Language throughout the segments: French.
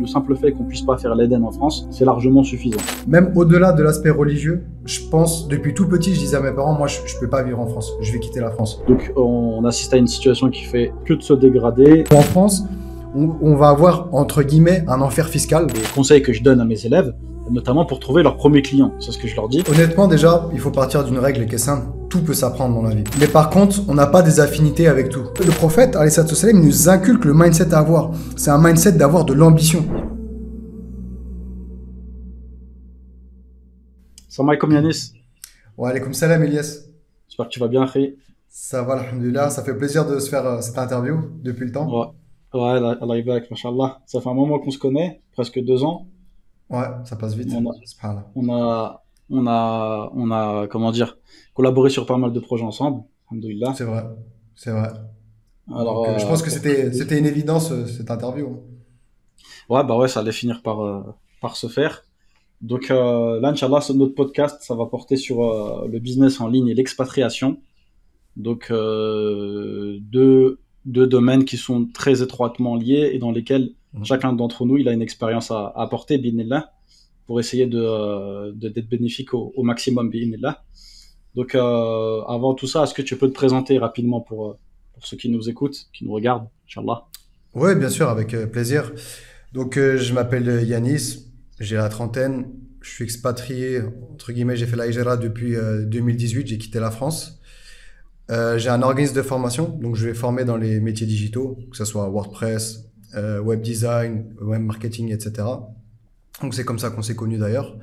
le simple fait qu'on puisse pas faire l'Éden en France, c'est largement suffisant. Même au-delà de l'aspect religieux, je pense, depuis tout petit, je disais à mes parents, moi, je peux pas vivre en France, je vais quitter la France. Donc on assiste à une situation qui fait que de se dégrader. En France, on va avoir, entre guillemets, un enfer fiscal. Les conseils que je donne à mes élèves, notamment pour trouver leur premier client, c'est ce que je leur dis. Honnêtement, déjà, il faut partir d'une règle qui est simple, tout peut s'apprendre dans la vie. Mais par contre, on n'a pas des affinités avec tout. Le prophète, alayhi salatu wassalam, nous inculque le mindset à avoir. C'est un mindset d'avoir de l'ambition. Salam alaikum Yanis. Wa alaykoum salam Elias. J'espère que tu vas bien, Khay. Ça va, alhamdoulilah. Ça fait plaisir de se faire cette interview depuis le temps. Ouais, Allah ybarak, mashallah. Ça fait un moment qu'on se connaît, presque 2 ans. Ouais, ça passe vite. On a, comment dire, collaboré sur pas mal de projets ensemble, alhamdoulilah. C'est vrai, c'est vrai. Alors, donc, je pense que c'était une évidence, cette interview. Ouais, bah ouais, ça allait finir par se faire. Donc là, Inch'Allah, notre podcast, ça va porter sur le business en ligne et l'expatriation. Donc deux domaines qui sont très étroitement liés et dans lesquels chacun d'entre nous, il a une expérience à apporter, bi'inillah, pour essayer d'être bénéfique au maximum, bi'inillah. Donc avant tout ça, est-ce que tu peux te présenter rapidement pour ceux qui nous écoutent, qui nous regardent, Inch'Allah? Oui, bien sûr, avec plaisir. Donc je m'appelle Yanis, j'ai la trentaine, je suis expatrié, entre guillemets, j'ai fait la hijra depuis 2018, j'ai quitté la France. J'ai un organisme de formation, donc je vais former dans les métiers digitaux, que ce soit WordPress, web design, web marketing, etc. Donc c'est comme ça qu'on s'est connus d'ailleurs.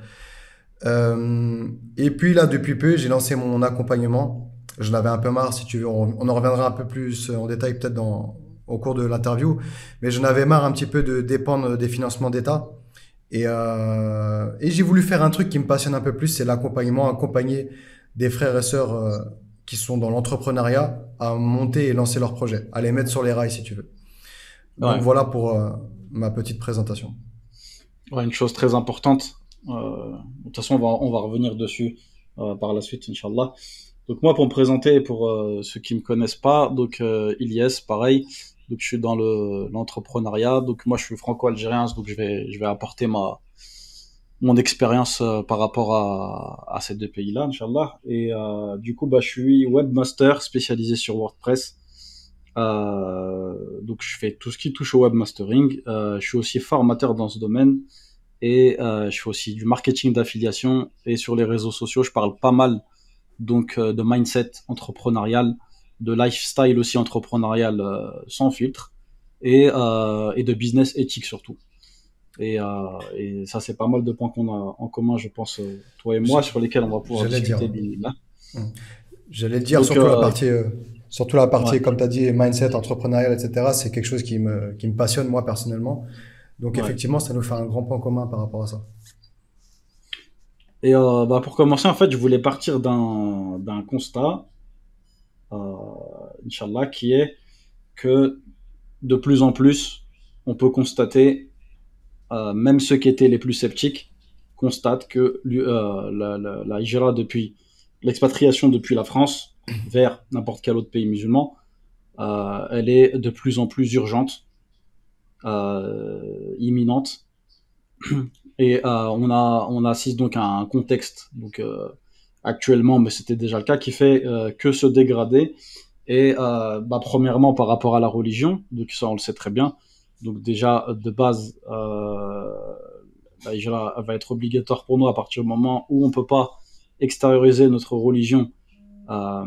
Et puis là, depuis peu, j'ai lancé mon accompagnement. Je l'avais un peu marre, si tu veux, on en reviendra un peu plus en détail peut-être au cours de l'interview, mais j'en avais marre un petit peu de dépendre des financements d'État. Et j'ai voulu faire un truc qui me passionne un peu plus, c'est l'accompagnement, accompagner des frères et sœurs qui sont dans l'entrepreneuriat à monter et lancer leurs projets, à les mettre sur les rails si tu veux. Donc Ouais. voilà pour ma petite présentation. Ouais, une chose très importante. De toute façon, on va revenir dessus par la suite, Inch'Allah. Donc moi, pour me présenter, pour ceux qui me connaissent pas, donc Ilyes, pareil. Donc je suis dans l'entrepreneuriat. Donc moi, je suis franco-algérien, donc je vais apporter mon expérience par rapport à ces deux pays-là, Inch'Allah. Et du coup, bah, je suis webmaster spécialisé sur WordPress. Donc je fais tout ce qui touche au webmastering. Je suis aussi formateur dans ce domaine et je fais aussi du marketing d'affiliation. Et sur les réseaux sociaux, je parle pas mal donc de mindset entrepreneurial, de lifestyle aussi entrepreneurial sans filtre et de business éthique surtout. Et ça, c'est pas mal de points qu'on a en commun, je pense, toi et moi, sur lesquels on va pouvoir J'allais discuter. dire. J'allais te dire, Donc, surtout la partie, ouais, comme tu as dit, mindset, entrepreneurial, etc. C'est quelque chose qui me passionne, moi, personnellement. Donc, ouais. effectivement, ça nous fait un grand point commun par rapport à ça. Et bah, pour commencer, en fait, je voulais partir d'un constat, Inch'Allah, qui est que de plus en plus, on peut constater, même ceux qui étaient les plus sceptiques, constatent que la hijra depuis l'expatriation depuis la France vers n'importe quel autre pays musulman, elle est de plus en plus urgente, imminente, et on assiste donc à un contexte donc actuellement, mais c'était déjà le cas, qui fait que se dégrader. Et bah, premièrement par rapport à la religion, donc ça on le sait très bien. Donc déjà de base, la hijra va être obligatoire pour nous à partir du moment où on peut pas extérioriser notre religion euh,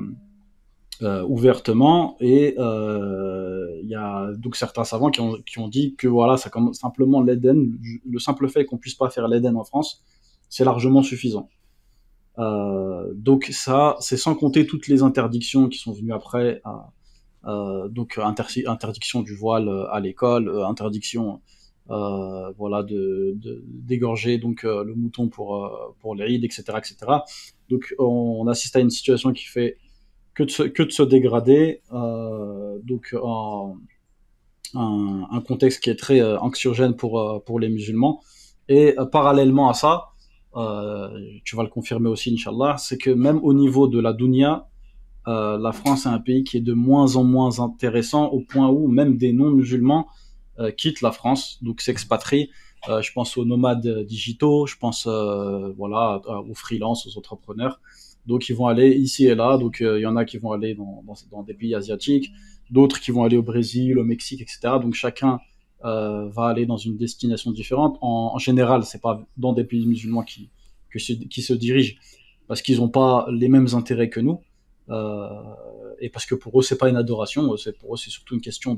ouvertement. Et il y a donc certains savants qui ont dit que voilà, ça commence simplement l'Éden, le simple fait qu'on puisse pas faire l'Éden en France, c'est largement suffisant. Donc ça, c'est sans compter toutes les interdictions qui sont venues après. Donc interdiction du voile à l'école, interdiction voilà d'égorger donc le mouton pour l'Eid, etc., etc. Donc on assiste à une situation qui fait que de se dégrader, donc un contexte qui est très anxiogène pour les musulmans. Et parallèlement à ça, tu vas le confirmer aussi, Inch'Allah, c'est que même au niveau de la dunya, la France est un pays qui est de moins en moins intéressant, au point où même des non-musulmans quittent la France, donc s'expatrient. Je pense aux nomades digitaux, je pense voilà aux freelances, aux entrepreneurs. Donc ils vont aller ici et là. Donc il y en a qui vont aller dans des pays asiatiques, d'autres qui vont aller au Brésil, au Mexique, etc. Donc chacun va aller dans une destination différente. En général, c'est pas dans des pays musulmans qui se dirigent parce qu'ils n'ont pas les mêmes intérêts que nous. Euh, et parce que pour eux, c'est pas une adoration, pour eux, c'est surtout une question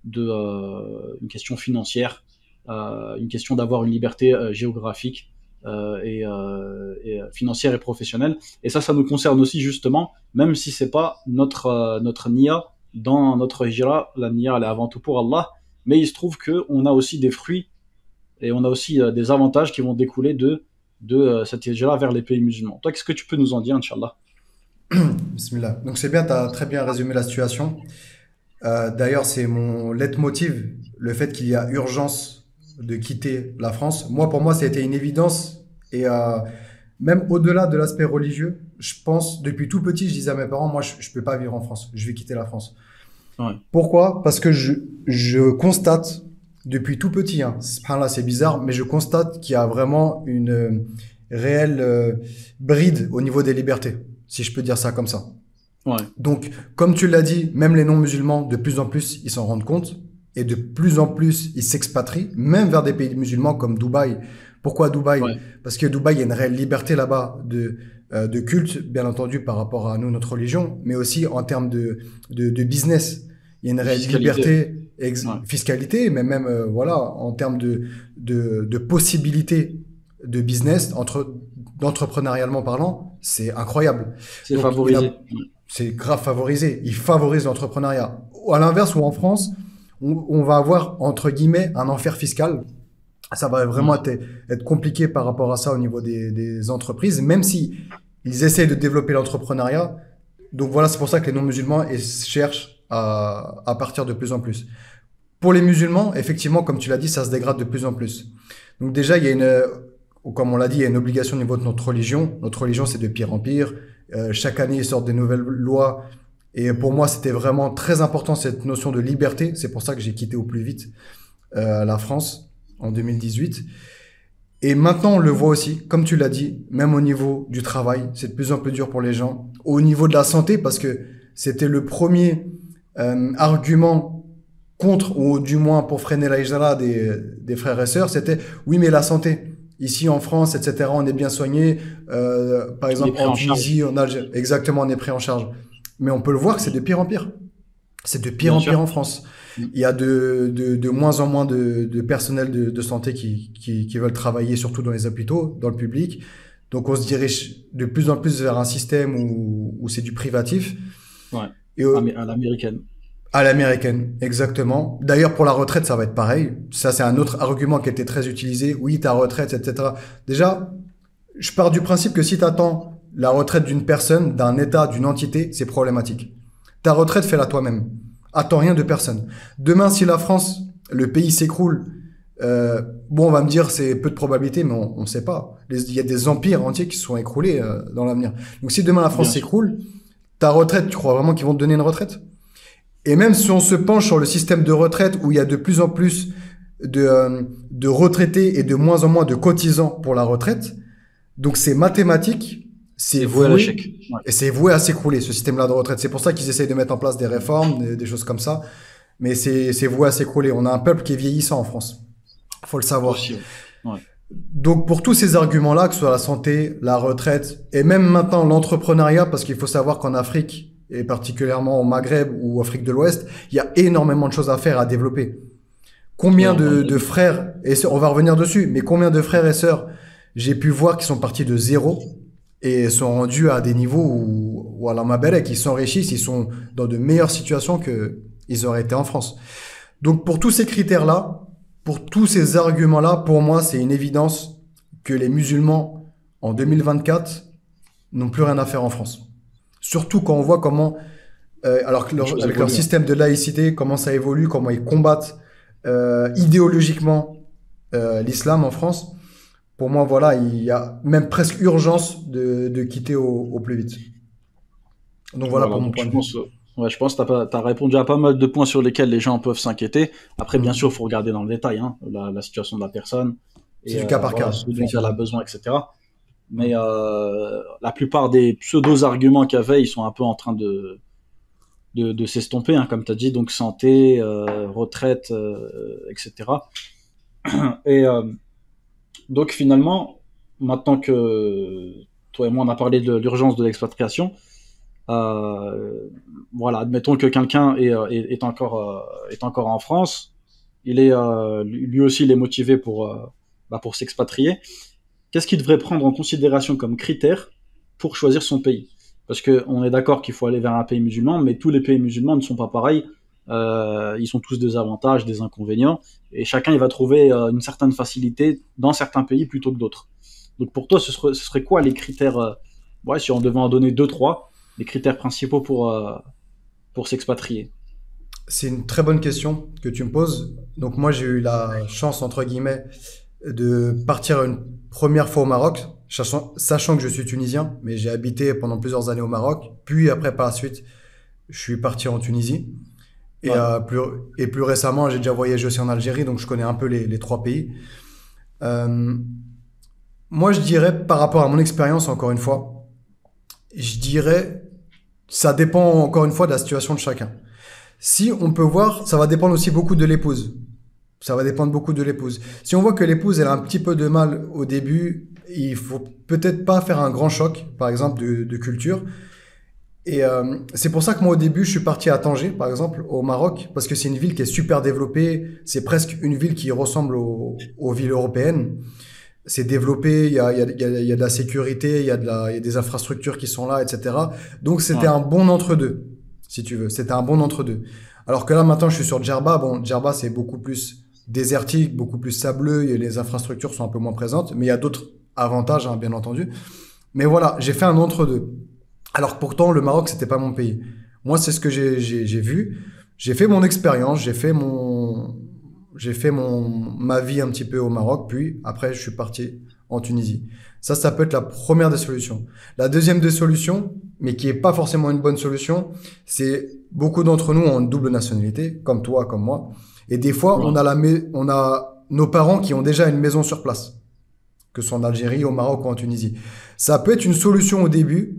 une question financière, une question d'avoir une liberté géographique et financière et professionnelle. Et ça nous concerne aussi justement, même si c'est pas notre niya dans notre hijra. La niya, elle est avant tout pour Allah, mais il se trouve que on a aussi des fruits et on a aussi des avantages qui vont découler de cette hijra vers les pays musulmans. Toi, qu'est-ce que tu peux nous en dire, Inch'Allah? Bismillah. Donc c'est bien, tu as très bien résumé la situation. D'ailleurs, c'est mon leitmotiv, le fait qu'il y a urgence de quitter la France. Moi, pour moi, ça a été une évidence. Et même au-delà de l'aspect religieux, je pense, depuis tout petit, je disais à mes parents, moi, je ne peux pas vivre en France. Je vais quitter la France. Ouais. Pourquoi? Parce que je constate, depuis tout petit, hein, subhanallah, c'est bizarre, mais je constate qu'il y a vraiment une réelle bride au niveau des libertés, si je peux dire ça comme ça. Ouais. Donc, comme tu l'as dit, même les non-musulmans, de plus en plus, ils s'en rendent compte. Et de plus en plus, ils s'expatrient, même vers des pays musulmans comme Dubaï. Pourquoi Dubaï? Ouais. Parce que Dubaï, il y a une réelle liberté là-bas de culte, bien entendu, par rapport à nous, notre religion, mais aussi en termes de business. Il y a une réelle Fiscalité. liberté, Ouais. fiscalité, mais même, voilà, en termes de possibilités de business, d'entrepreneurialement parlant, c'est incroyable. C'est Donc, il favorisé. a c'est grave favorisé. Il favorise l'entrepreneuriat. À l'inverse, où en France, on va avoir, entre guillemets, un enfer fiscal. Ça va vraiment Ouais. être compliqué par rapport à ça au niveau des entreprises, même si ils essayent de développer l'entrepreneuriat. Donc voilà, c'est pour ça que les non-musulmans cherchent à partir de plus en plus. Pour les musulmans, effectivement, comme tu l'as dit, ça se dégrade de plus en plus. Donc déjà, il y a comme on l'a dit, il y a une obligation au niveau de notre religion. Notre religion, c'est de pire en pire. Chaque année, ils sortent des nouvelles lois. Et pour moi, c'était vraiment très important cette notion de liberté. C'est pour ça que j'ai quitté au plus vite la France en 2018. Et maintenant, on le voit aussi, comme tu l'as dit, même au niveau du travail, c'est de plus en plus dur pour les gens. Au niveau de la santé, parce que c'était le premier argument contre, ou du moins pour freiner la hijra des frères et sœurs, c'était oui, mais la santé. Ici en France, etc., on est bien soigné. Par On est exemple, pris en en charge. Tunisie, en Algérie, exactement, on est pris en charge. Mais on peut le voir que c'est de pire en pire. C'est de pire Bien en pire sûr. en France. Mm. Il y a de moins en moins de personnel de santé qui veulent travailler, surtout dans les hôpitaux, dans le public. Donc on se dirige de plus en plus vers un système où c'est du privatif. Ouais. Et À l'américaine. à l'américaine, exactement. D'ailleurs, pour la retraite, ça va être pareil. Ça, c'est un autre argument qui a été très utilisé. Oui, ta retraite, etc. Déjà, je pars du principe que si tu attends la retraite d'une personne, d'un État, d'une entité, c'est problématique. Ta retraite, fais-la toi-même. Attends rien de personne. Demain, si la France, le pays s'écroule, bon, on va me dire c'est peu de probabilité, mais on ne sait pas. Il y a des empires entiers qui se sont écroulés dans l'avenir. Donc si demain la France Bien sûr. s'écroule, ta retraite, tu crois vraiment qu'ils vont te donner une retraite? Et même si on se penche sur le système de retraite où il y a de plus en plus de retraités et de moins en moins de cotisants pour la retraite, donc c'est mathématique, c'est C'est voué à voué l'échec. Ouais. et c'est voué à s'écrouler ce système-là de retraite. C'est pour ça qu'ils essayent de mettre en place des réformes, des choses comme ça, mais c'est voué à s'écrouler. On a un peuple qui est vieillissant en France, faut le savoir. Aussi. Ouais. Ouais. Donc pour tous ces arguments-là, que ce soit la santé, la retraite et même maintenant l'entrepreneuriat, parce qu'il faut savoir qu'en Afrique et particulièrement au Maghreb ou Afrique de l'Ouest, il y a énormément de choses à faire, à développer. Combien de frères, et on va revenir dessus, mais combien de frères et sœurs j'ai pu voir qui sont partis de zéro et sont rendus à des niveaux où à la Maberek, ils s'enrichissent, ils sont dans de meilleures situations que ils auraient été en France. Donc pour tous ces critères-là, pour tous ces arguments-là, pour moi, c'est une évidence que les musulmans en 2024 n'ont plus rien à faire en France. Surtout quand on voit comment, alors que Les choses avec leur évoluent. système de laïcité, comment ça évolue, comment ils combattent idéologiquement l'islam en France. Pour moi, voilà, il y a même presque urgence de quitter au plus vite. Donc voilà Voilà, pour mon donc point de vue. Ouais, je pense que t'as répondu à pas mal de points sur lesquels les gens peuvent s'inquiéter. Après, bien sûr, il Mhm. faut regarder dans le détail, hein, la situation de la personne C'est et du cas par voilà, cas, ce dont elle a effectivement. besoin, etc. Mais Mhm. la plupart des pseudo-arguments qu'il y avait, ils sont un peu en train de s'estomper, hein, comme tu as dit, donc santé, retraite, etc. Et donc finalement, maintenant que toi et moi on a parlé de l'urgence de l'expatriation, euh, voilà, admettons que quelqu'un est encore en France, lui aussi il est motivé pour s'expatrier. Qu'est-ce qu'il devrait prendre en considération comme critère pour choisir son pays? Parce qu'on est d'accord qu'il faut aller vers un pays musulman, mais tous les pays musulmans ne sont pas pareils. Ils ont tous des avantages, des inconvénients, et chacun il va trouver une certaine facilité dans certains pays plutôt que d'autres. Donc pour toi, ce serait quoi les critères, ouais, si on devait en donner deux, trois, les critères principaux pour s'expatrier? C'est une très bonne question que tu me poses. Donc moi, j'ai eu la chance, entre guillemets, de partir une première fois au Maroc, sachant que je suis tunisien, mais j'ai habité pendant plusieurs années au Maroc. Puis après, par la suite, je suis parti en Tunisie. Et, Ouais, plus récemment, j'ai déjà voyagé aussi en Algérie, donc je connais un peu les trois pays. Euh, Moi, je dirais, par rapport à mon expérience, encore une fois, je dirais, ça dépend encore une fois de la situation de chacun. Si on peut voir, ça va dépendre aussi beaucoup de l'épouse. Ça va dépendre beaucoup de l'épouse. Si on voit que l'épouse, elle a un petit peu de mal au début, il faut peut-être pas faire un grand choc, par exemple, de culture. Et c'est pour ça que moi, au début, je suis parti à Tanger, par exemple, au Maroc, parce que c'est une ville qui est super développée. C'est presque une ville qui ressemble aux villes européennes. C'est développé, il y a de la sécurité, il y a des infrastructures qui sont là, etc. Donc c'était ouais, un bon entre-deux, si tu veux. C'était un bon entre-deux. Alors que là, maintenant, je suis sur Djerba. Bon, Djerba, c'est beaucoup plus désertique, beaucoup plus sableux, et les infrastructures sont un peu moins présentes, mais il y a d'autres avantages, hein, bien entendu. Mais voilà, j'ai fait un entre-deux. Alors que pourtant, le Maroc, c'était pas mon pays. Moi, c'est ce que j'ai vu. J'ai fait mon expérience, j'ai fait ma vie un petit peu au Maroc, puis après, je suis parti en Tunisie. Ça peut être la première des solutions. La deuxième des solutions, mais qui est pas forcément une bonne solution, c'est beaucoup d'entre nous ont une double nationalité, comme toi, comme moi. Et des fois, ouais. on a nos parents qui ont déjà une maison sur place, que ce soit en Algérie, au Maroc ou en Tunisie. Ça peut être une solution au début,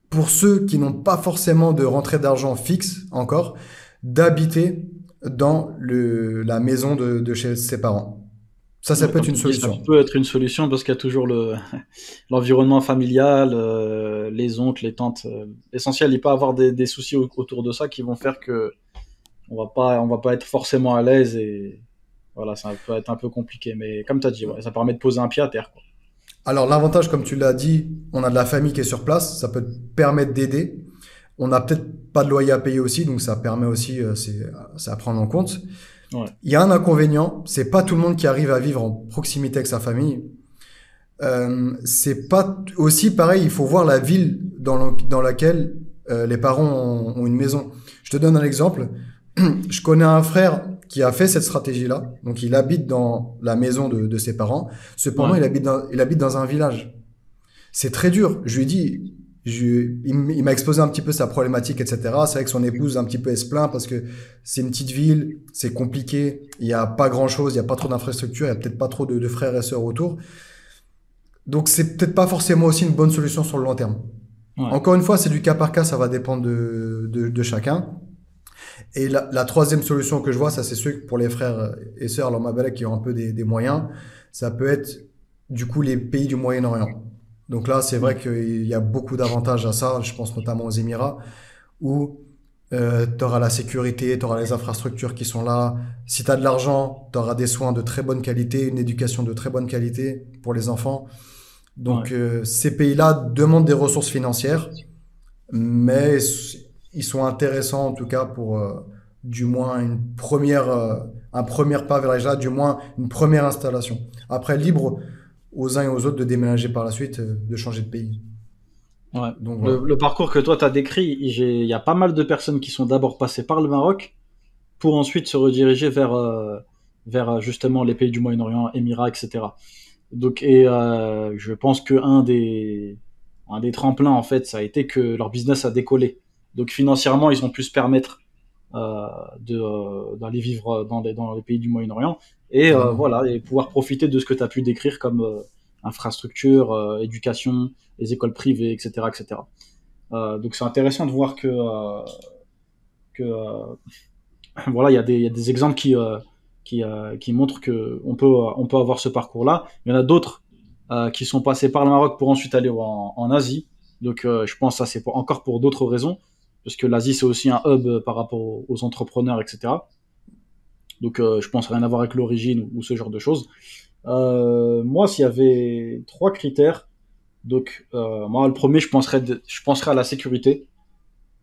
pour ceux qui n'ont pas forcément de rentrée d'argent fixe encore, d'habiter dans la maison de chez ses parents. Ça Ouais, peut être comme une tu dis, ça solution. peut être une solution parce qu'il y a toujours l'environnement familial, les oncles, les tantes. L'essentiel, il peut y avoir des soucis autour de ça qui vont faire que on va pas être forcément à l'aise et voilà, ça peut être un peu compliqué. Mais comme tu as dit, ouais, ça permet de poser un pied à terre, quoi. Alors l'avantage, comme tu l'as dit, on a de la famille qui est sur place, ça peut te permettre d'aider. On n'a peut-être pas de loyer à payer aussi, donc ça permet aussi, c'est à prendre en compte. Ouais, Il y a un inconvénient, c'est pas tout le monde qui arrive à vivre en proximité avec sa famille. C'est pas aussi pareil, il faut voir la ville dans laquelle les parents ont une maison. Je te donne un exemple. Je connais un frère qui a fait cette stratégie-là. Donc, il habite dans la maison de ses parents. Cependant, ouais, il habite dans un village. C'est très dur. Je lui ai dit, il m'a exposé un petit peu sa problématique, etc. C'est vrai que son épouse, un petit peu, elle se plaint parce que c'est une petite ville, c'est compliqué, il n'y a pas grand-chose, il n'y a pas trop d'infrastructures, il n'y a peut-être pas trop de frères et sœurs autour. Donc, c'est peut-être pas forcément aussi une bonne solution sur le long terme. ouais, Encore une fois, c'est du cas par cas, ça va dépendre de chacun. Et la troisième solution que je vois, ça c'est ceux pour les frères et sœurs, alors ma belle qui ont un peu des moyens, ça peut être du coup les pays du Moyen-Orient. Donc là, c'est vrai ouais, qu'il y a beaucoup d'avantages à ça, je pense notamment aux Émirats, où tu auras la sécurité, tu auras les infrastructures qui sont là. Si tu as de l'argent, tu auras des soins de très bonne qualité, une éducation de très bonne qualité pour les enfants. ouais. Donc ces pays-là demandent des ressources financières, mais ils sont intéressants en tout cas pour du moins un premier pas vers là, du moins une première installation. Après, libre aux uns et aux autres de déménager par la suite, de changer de pays. Ouais. Donc voilà. Le parcours que toi tu as décrit, il y a pas mal de personnes qui sont d'abord passées par le Maroc pour ensuite se rediriger vers justement les pays du Moyen-Orient, Émirats, etc. Donc, et je pense que un des tremplins, en fait, ça a été que leur business a décollé. Donc financièrement, ils ont pu se permettre d'aller vivre dans les pays du Moyen-Orient et Carrément. voilà, et pouvoir profiter de ce que tu as pu décrire comme infrastructure, éducation, les écoles privées, etc., etc. Donc c'est intéressant de voir que voilà, il y a des exemples qui montrent que on peut avoir ce parcours-là. Il y en a d'autres qui sont passés par le Maroc pour ensuite aller en Asie. Donc je pense que ça c'est encore pour d'autres raisons, parce que l'Asie c'est aussi un hub par rapport aux entrepreneurs, etc. Donc je pense rien à voir avec l'origine ou ce genre de choses. Moi, s'il y avait trois critères, donc moi le premier je penserais à la sécurité.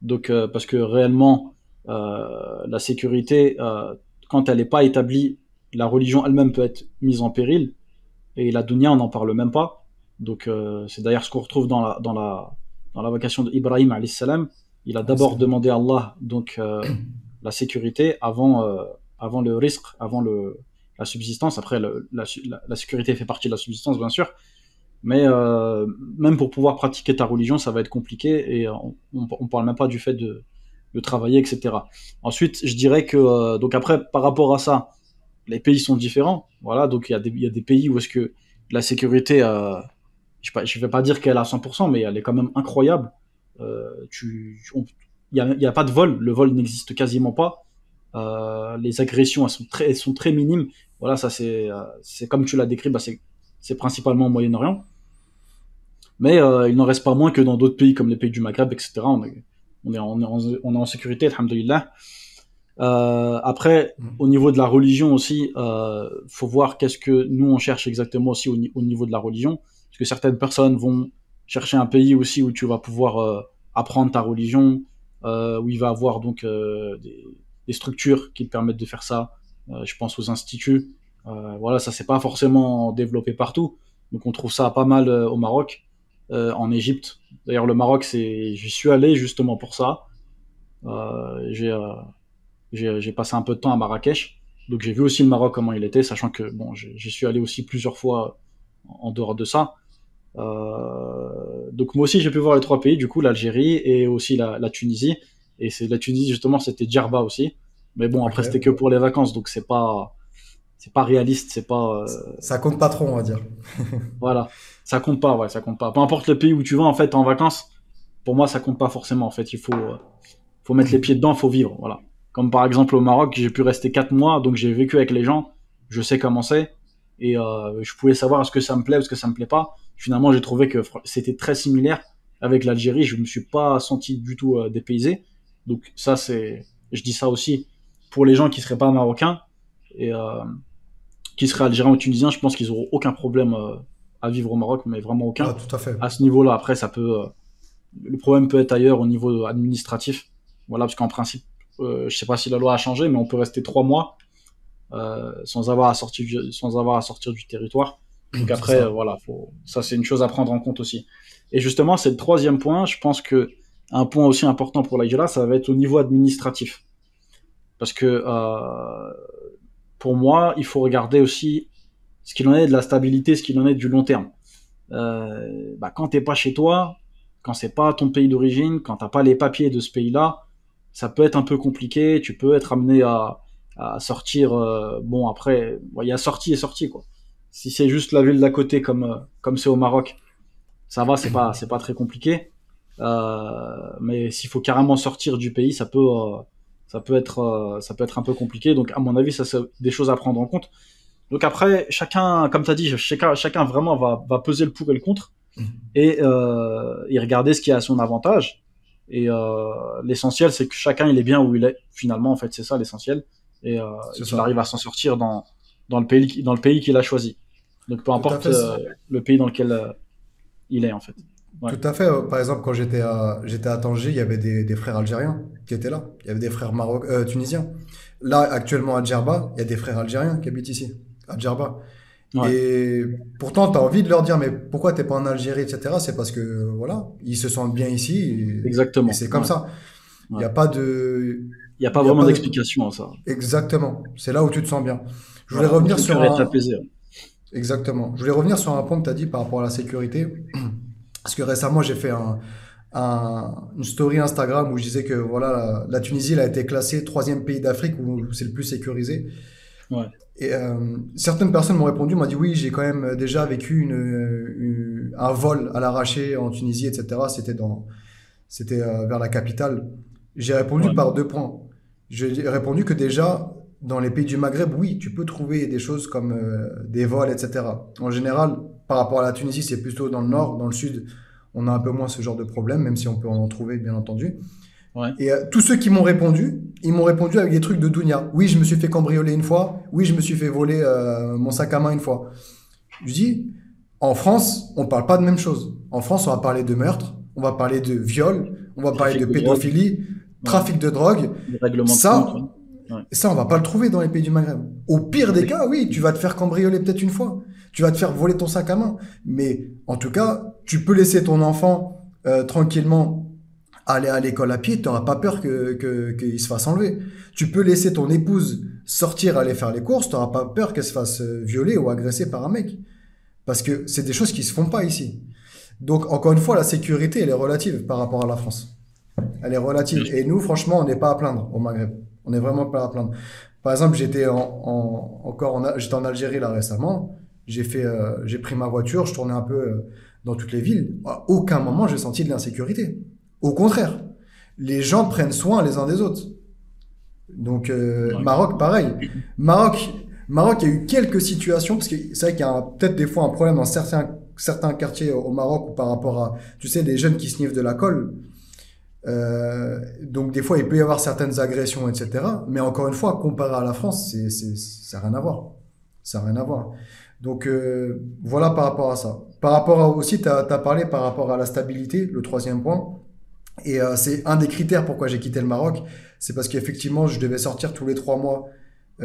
Donc parce que réellement la sécurité, quand elle n'est pas établie, la religion elle-même peut être mise en péril. Et la dunya, on n'en parle même pas. Donc, c'est d'ailleurs ce qu'on retrouve dans la vocation d'Ibrahim alayhi salam. Il a Ouais, d'abord c'est là. demandé à Allah donc la sécurité avant le risque, avant la subsistance. Après, la sécurité fait partie de la subsistance, bien sûr. Mais même pour pouvoir pratiquer ta religion, ça va être compliqué et on parle même pas du fait de travailler, etc. Ensuite, je dirais que donc après, par rapport à ça, les pays sont différents. Voilà, donc il y a des pays où est-ce que la sécurité, je vais pas dire qu'elle est à 100%, mais elle est quand même incroyable. Il y a pas de vol, le vol n'existe quasiment pas. Les agressions, elles sont très minimes. Voilà, ça c'est comme tu l'as décrit, bah, c'est principalement au Moyen-Orient. Mais il n'en reste pas moins que dans d'autres pays comme les pays du Maghreb, etc. On est en sécurité, alhamdoulilah. Après, au niveau de la religion aussi, faut voir qu'est-ce que nous on cherche exactement aussi au niveau de la religion, parce que certaines personnes vont chercher un pays aussi où tu vas pouvoir apprendre ta religion, où il va avoir donc des structures qui te permettent de faire ça. Je pense aux instituts. Voilà, ça c'est pas forcément développé partout, donc on trouve ça pas mal au Maroc, en Égypte. D'ailleurs, le Maroc, j'y suis allé justement pour ça. J'ai j'ai passé un peu de temps à Marrakech, donc j'ai vu aussi le Maroc comment il était, sachant que bon, j'y suis allé aussi plusieurs fois en dehors de ça. Donc moi aussi j'ai pu voir les trois pays, du coup l'Algérie et aussi la Tunisie. Et c'est la Tunisie justement, c'était Djerba aussi. Mais bon Ok. après c'était que pour les vacances, donc c'est pas réaliste, c'est pas Ça compte pas trop, on va dire. voilà, ça compte pas, ouais, ça compte pas. Peu importe le pays où tu vas en fait en vacances, pour moi ça compte pas forcément en fait. Faut mettre les pieds dedans, faut vivre, voilà. Comme par exemple au Maroc, j'ai pu rester 4 mois, donc j'ai vécu avec les gens, je sais comment c'est, et je pouvais savoir est-ce que ça me plaît ou est-ce que ça me plaît pas. Finalement, j'ai trouvé que c'était très similaire avec l'Algérie, je me suis pas senti du tout dépaysé. Donc ça, je dis ça aussi pour les gens qui seraient pas marocains et qui seraient algériens ou tunisiens, je pense qu'ils auront aucun problème à vivre au Maroc, mais vraiment Ah, aucun. tout à fait. À ce niveau-là, après, le problème peut être ailleurs au niveau administratif. Voilà, parce qu'en principe, je sais pas si la loi a changé, mais on peut rester 3 mois sans avoir à sortir du territoire. Donc C'est après, ça. voilà, ça c'est une chose à prendre en compte aussi. Et justement, c'est le troisième point. Je pense que un point aussi important pour l'Aïra, ça va être au niveau administratif. Parce que pour moi, il faut regarder aussi ce qu'il en est de la stabilité, ce qu'il en est du long terme. Bah, quand t'es pas chez toi, quand c'est pas ton pays d'origine, quand t'as pas les papiers de ce pays-là, ça peut être un peu compliqué. Tu peux être amené à sortir. Bon, après, il y a sortie et sortie quoi. Si c'est juste la ville d'à côté comme c'est au Maroc, ça va, c'est pas très compliqué. Mais s'il faut carrément sortir du pays, ça peut être un peu compliqué. Donc à mon avis, ça c'est des choses à prendre en compte. Donc après, chacun, comme tu as dit, chacun vraiment va peser le pour et le contre et regarder ce qui est à son avantage. Et l'essentiel, c'est que chacun il est bien où il est. Finalement, en fait, c'est ça l'essentiel. Et C'est qu'il ça. arrive à s'en sortir dans le pays qu'il a choisi. Donc peu Tout à importe fait. le pays dans lequel il est, en fait. Ouais. Tout à fait. Par exemple, quand j'étais à Tanger, il y avait des frères algériens qui étaient là. Il y avait des frères tunisiens. Là, actuellement à Djerba, il y a des frères algériens qui habitent ici, à Djerba. Ouais. Et pourtant, tu as envie de leur dire, mais pourquoi t'es pas en Algérie, etc. C'est parce que, voilà, ils se sentent bien ici et Exactement. c'est comme Ouais. ça. Il Ouais. n'y a pas de, Il n'y a il pas y a vraiment pas de, d'explication à ça. exactement. C'est là où tu te sens bien. Je voulais Voilà. Donc revenir le sur cœur est un, apaisé. Ouais. exactement. Je voulais revenir sur un point que tu as dit par rapport à la sécurité. Parce que récemment, j'ai fait une story Instagram où je disais que voilà, la Tunisie elle a été classée troisième pays d'Afrique où c'est le plus sécurisé. Ouais, Et certaines personnes m'ont répondu, m'ont dit oui, j'ai quand même déjà vécu un vol à l'arraché en Tunisie, etc. C'était vers la capitale. J'ai répondu ouais, par deux points. J'ai répondu que déjà, dans les pays du Maghreb, oui, tu peux trouver des choses comme des vols, etc. En général, par rapport à la Tunisie, c'est plutôt dans le nord, dans le sud, on a un peu moins ce genre de problème, même si on peut en trouver, bien entendu. ouais. Et tous ceux qui m'ont répondu, ils m'ont répondu avec des trucs de Dounia. Oui, je me suis fait cambrioler une fois. Oui, je me suis fait voler mon sac à main une fois. Je dis, en France, on parle pas de même chose. En France, on va parler de meurtre, on va parler de viol, on va parler de Trafic de drogue, pédophilie, ouais. trafic de drogue. Les règlements de compte, ouais. Ça, Ouais. ça, on va pas le trouver dans les pays du Maghreb. Au pire des Oui, cas, oui, tu vas te faire cambrioler peut-être une fois. Tu vas te faire voler ton sac à main. Mais en tout cas, tu peux laisser ton enfant tranquillement aller à l'école à pied. Tu n'auras pas peur qu'il se fasse enlever. Tu peux laisser ton épouse sortir aller faire les courses. Tu n'auras pas peur qu'elle se fasse violer ou agresser par un mec. Parce que c'est des choses qui se font pas ici. Donc, encore une fois, la sécurité, elle est relative par rapport à la France. Elle est relative. Et nous, franchement, on n'est pas à plaindre au Maghreb. On n'est vraiment pas à plaindre. Par exemple, j'étais en Algérie là récemment. J'ai pris ma voiture, je tournais un peu dans toutes les villes. À aucun moment, j'ai senti de l'insécurité. Au contraire, les gens prennent soin les uns des autres. Donc, ouais. Maroc, pareil. Maroc, Maroc, il y a eu quelques situations, parce que c'est vrai qu'il y a peut-être des fois un problème dans certains quartiers au Maroc ou par rapport à, tu sais, les jeunes qui sniffent de la colle. Donc des fois il peut y avoir certaines agressions, etc. Mais encore une fois, comparé à la France, ça n'a rien à voir. Ça n'a rien à voir. Donc voilà par rapport à ça. Par rapport à, aussi, tu as parlé par rapport à la stabilité, le troisième point. Et c'est un des critères pourquoi j'ai quitté le Maroc. C'est parce qu'effectivement, je devais sortir tous les 3 mois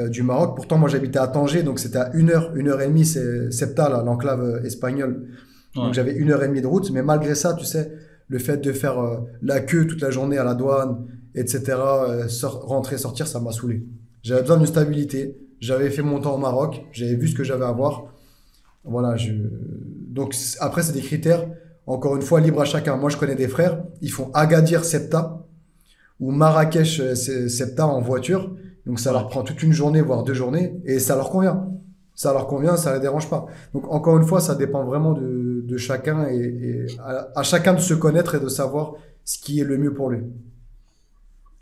du Maroc. Pourtant, moi j'habitais à Tanger, donc c'était à une heure et demie, c'est Ceuta, là, l'enclave espagnole. Donc Ouais. j'avais 1 heure et demie de route. Mais malgré ça, tu sais, le fait de faire la queue toute la journée à la douane, etc., rentrer, sortir, ça m'a saoulé. J'avais besoin d'une stabilité. J'avais fait mon temps au Maroc. J'avais vu ce que j'avais à voir. Voilà. Donc après, c'est des critères. Encore une fois, libre à chacun. Moi, je connais des frères. Ils font Agadir Septa ou Marrakech Septa en voiture. Donc ça leur Ouais. prend toute une journée, voire 2 journées, et ça leur convient. Ça leur convient, ça les dérange pas. Donc encore une fois, ça dépend vraiment de chacun et à chacun de se connaître et de savoir ce qui est le mieux pour lui.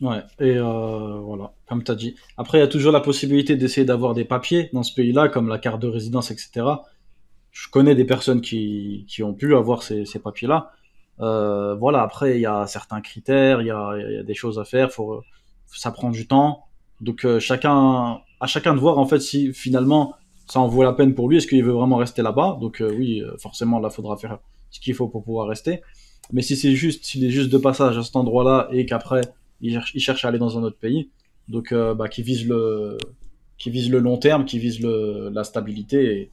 Ouais, et voilà, comme tu as dit. Après, il y a toujours la possibilité d'essayer d'avoir des papiers dans ce pays-là, comme la carte de résidence, etc. Je connais des personnes qui ont pu avoir ces papiers-là. Voilà, après, il y a certains critères, il y a des choses à faire, ça prend du temps. Donc, à chacun de voir, en fait, si finalement, ça en vaut la peine pour lui, est-ce qu'il veut vraiment rester là-bas. Donc, oui, forcément, là, il faudra faire ce qu'il faut pour pouvoir rester. Mais si s'il est juste de passage à cet endroit-là et qu'après, il cherche à aller dans un autre pays, donc, bah, qui vise le long terme, qui vise la stabilité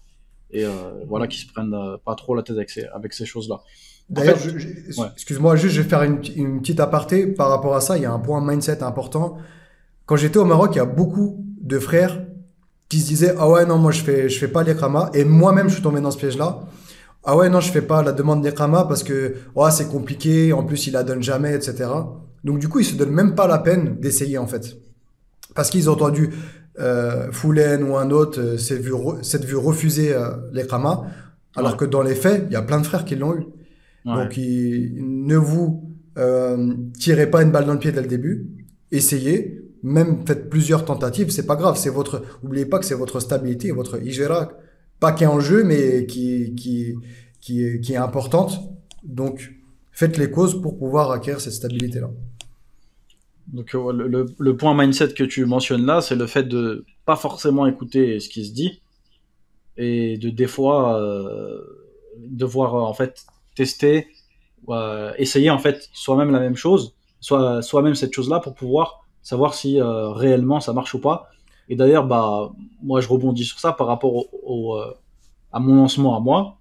et voilà, qui se prennent pas trop la tête avec ces choses-là. En D'ailleurs, fait, ouais, excuse-moi, juste, je vais faire une petite aparté par rapport à ça. Il y a un point mindset important. Quand j'étais au Maroc, il y a beaucoup de frères qui se disaient, ah ouais, non, moi, je fais pas l'Iqama. Et moi-même, je suis tombé dans ce piège-là. Ah ouais, non, je fais pas la demande d'Iqama parce que ouais, c'est compliqué, en plus il la donne jamais, etc. Donc du coup, ils se donnent même pas la peine d'essayer en fait. Parce qu'ils ont entendu Foulen ou un autre s'être vu refuser l'Iqama, alors ouais, que dans les faits, il y a plein de frères qui l'ont eu. ouais, Donc ne vous tirez pas une balle dans le pied dès le début, essayez, même faites plusieurs tentatives, c'est pas grave, oubliez pas que c'est votre stabilité, votre hijra, pas qui est en jeu, mais qui est importante. Donc, faites les causes pour pouvoir acquérir cette stabilité-là. donc le point mindset que tu mentionnes là, c'est le fait de pas forcément écouter ce qui se dit et de des fois devoir en fait tester, essayer en fait soi-même la même chose, soi-même cette chose-là pour pouvoir savoir si réellement ça marche ou pas. Et d'ailleurs, bah moi je rebondis sur ça par rapport à mon lancement à moi.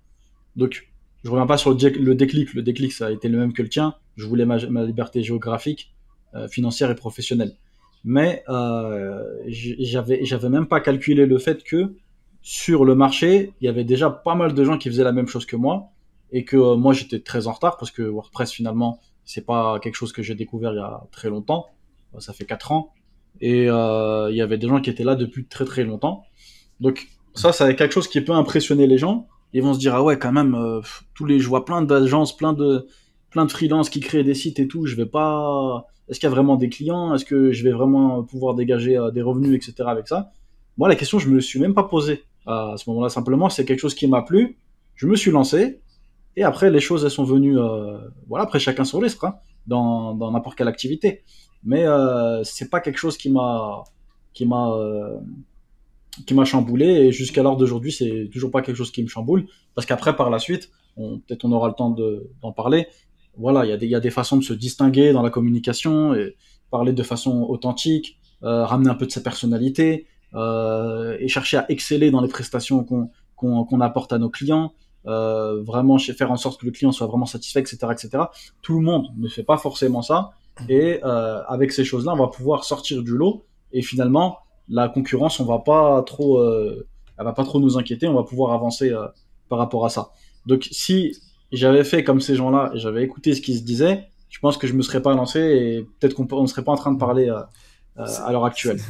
Donc je reviens pas sur le déclic. Le déclic ça a été le même que le tien. Je voulais ma liberté géographique, financière et professionnelle. Mais j'avais même pas calculé le fait que sur le marché, il y avait déjà pas mal de gens qui faisaient la même chose que moi et que moi j'étais très en retard parce que WordPress finalement C'est pas quelque chose que j'ai découvert il y a très longtemps. Ça fait 4 ans. Et il y avait des gens qui étaient là depuis très très longtemps. Donc ça, c'est quelque chose qui peut impressionner les gens. Ils vont se dire ah ouais quand même, je vois plein d'agences, plein de freelances qui créent des sites et tout. Je vais pas. Est-ce qu'il y a vraiment des clients? Est-ce que je vais vraiment pouvoir dégager des revenus, etc. avec ça? Moi, la question, je me suis même pas posée à ce moment-là. Simplement, c'est quelque chose qui m'a plu. Je me suis lancé. Et après, les choses, elles sont venues. Voilà, après chacun son risque, hein, dans n'importe quelle activité. Mais c'est pas quelque chose qui m'a euh, qui m'a chamboulé et jusqu'à l'heure d'aujourd'hui c'est toujours pas quelque chose qui me chamboule parce qu'après par la suite peut-être on aura le temps d'en parler. Voilà, il y a des façons de se distinguer dans la communication et parler de façon authentique, ramener un peu de sa personnalité et chercher à exceller dans les prestations qu'on apporte à nos clients, vraiment faire en sorte que le client soit vraiment satisfait, etc., etc. Tout le monde ne fait pas forcément ça et avec ces choses-là on va pouvoir sortir du lot et finalement la concurrence, elle va pas trop nous inquiéter, on va pouvoir avancer par rapport à ça. Donc, si j'avais fait comme ces gens-là et j'avais écouté ce qu'ils se disaient, je pense que je me serais pas lancé et peut-être qu'on ne serait pas en train de parler C'est à l'heure actuelle.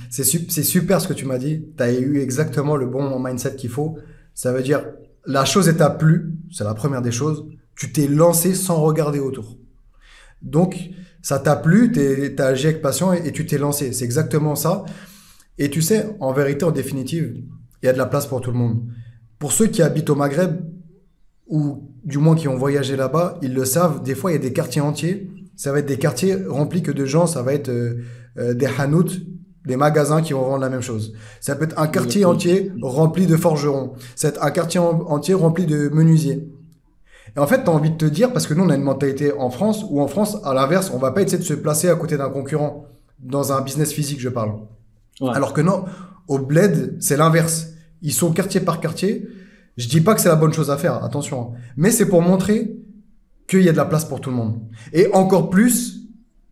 c'est super ce que tu m'as dit. Tu as eu exactement le bon mindset qu'il faut. Ça veut dire, la chose est t'a plu, c'est la première des choses. Tu t'es lancé sans regarder autour. Donc, ça t'a plu, t'as agi avec passion et tu t'es lancé. C'est exactement ça. Et tu sais, en vérité, en définitive, il y a de la place pour tout le monde. Pour ceux qui habitent au Maghreb, ou du moins qui ont voyagé là-bas, ils le savent, des fois il y a des quartiers entiers, ça va être des quartiers remplis que de gens, ça va être des hanout, des magasins qui vont vendre la même chose. Ça peut être un quartier Exactement. entier rempli de forgerons, ça peut être un quartier entier rempli de menuisiers. Et en fait, tu as envie de te dire, parce que nous on a une mentalité en France, où en France, à l'inverse, on va pas essayer de se placer à côté d'un concurrent, dans un business physique, je parle. Ouais, Alors que non, au bled, c'est l'inverse. Ils sont quartier par quartier. Je dis pas que c'est la bonne chose à faire, attention, hein. Mais c'est pour montrer qu'il y a de la place pour tout le monde. Et encore plus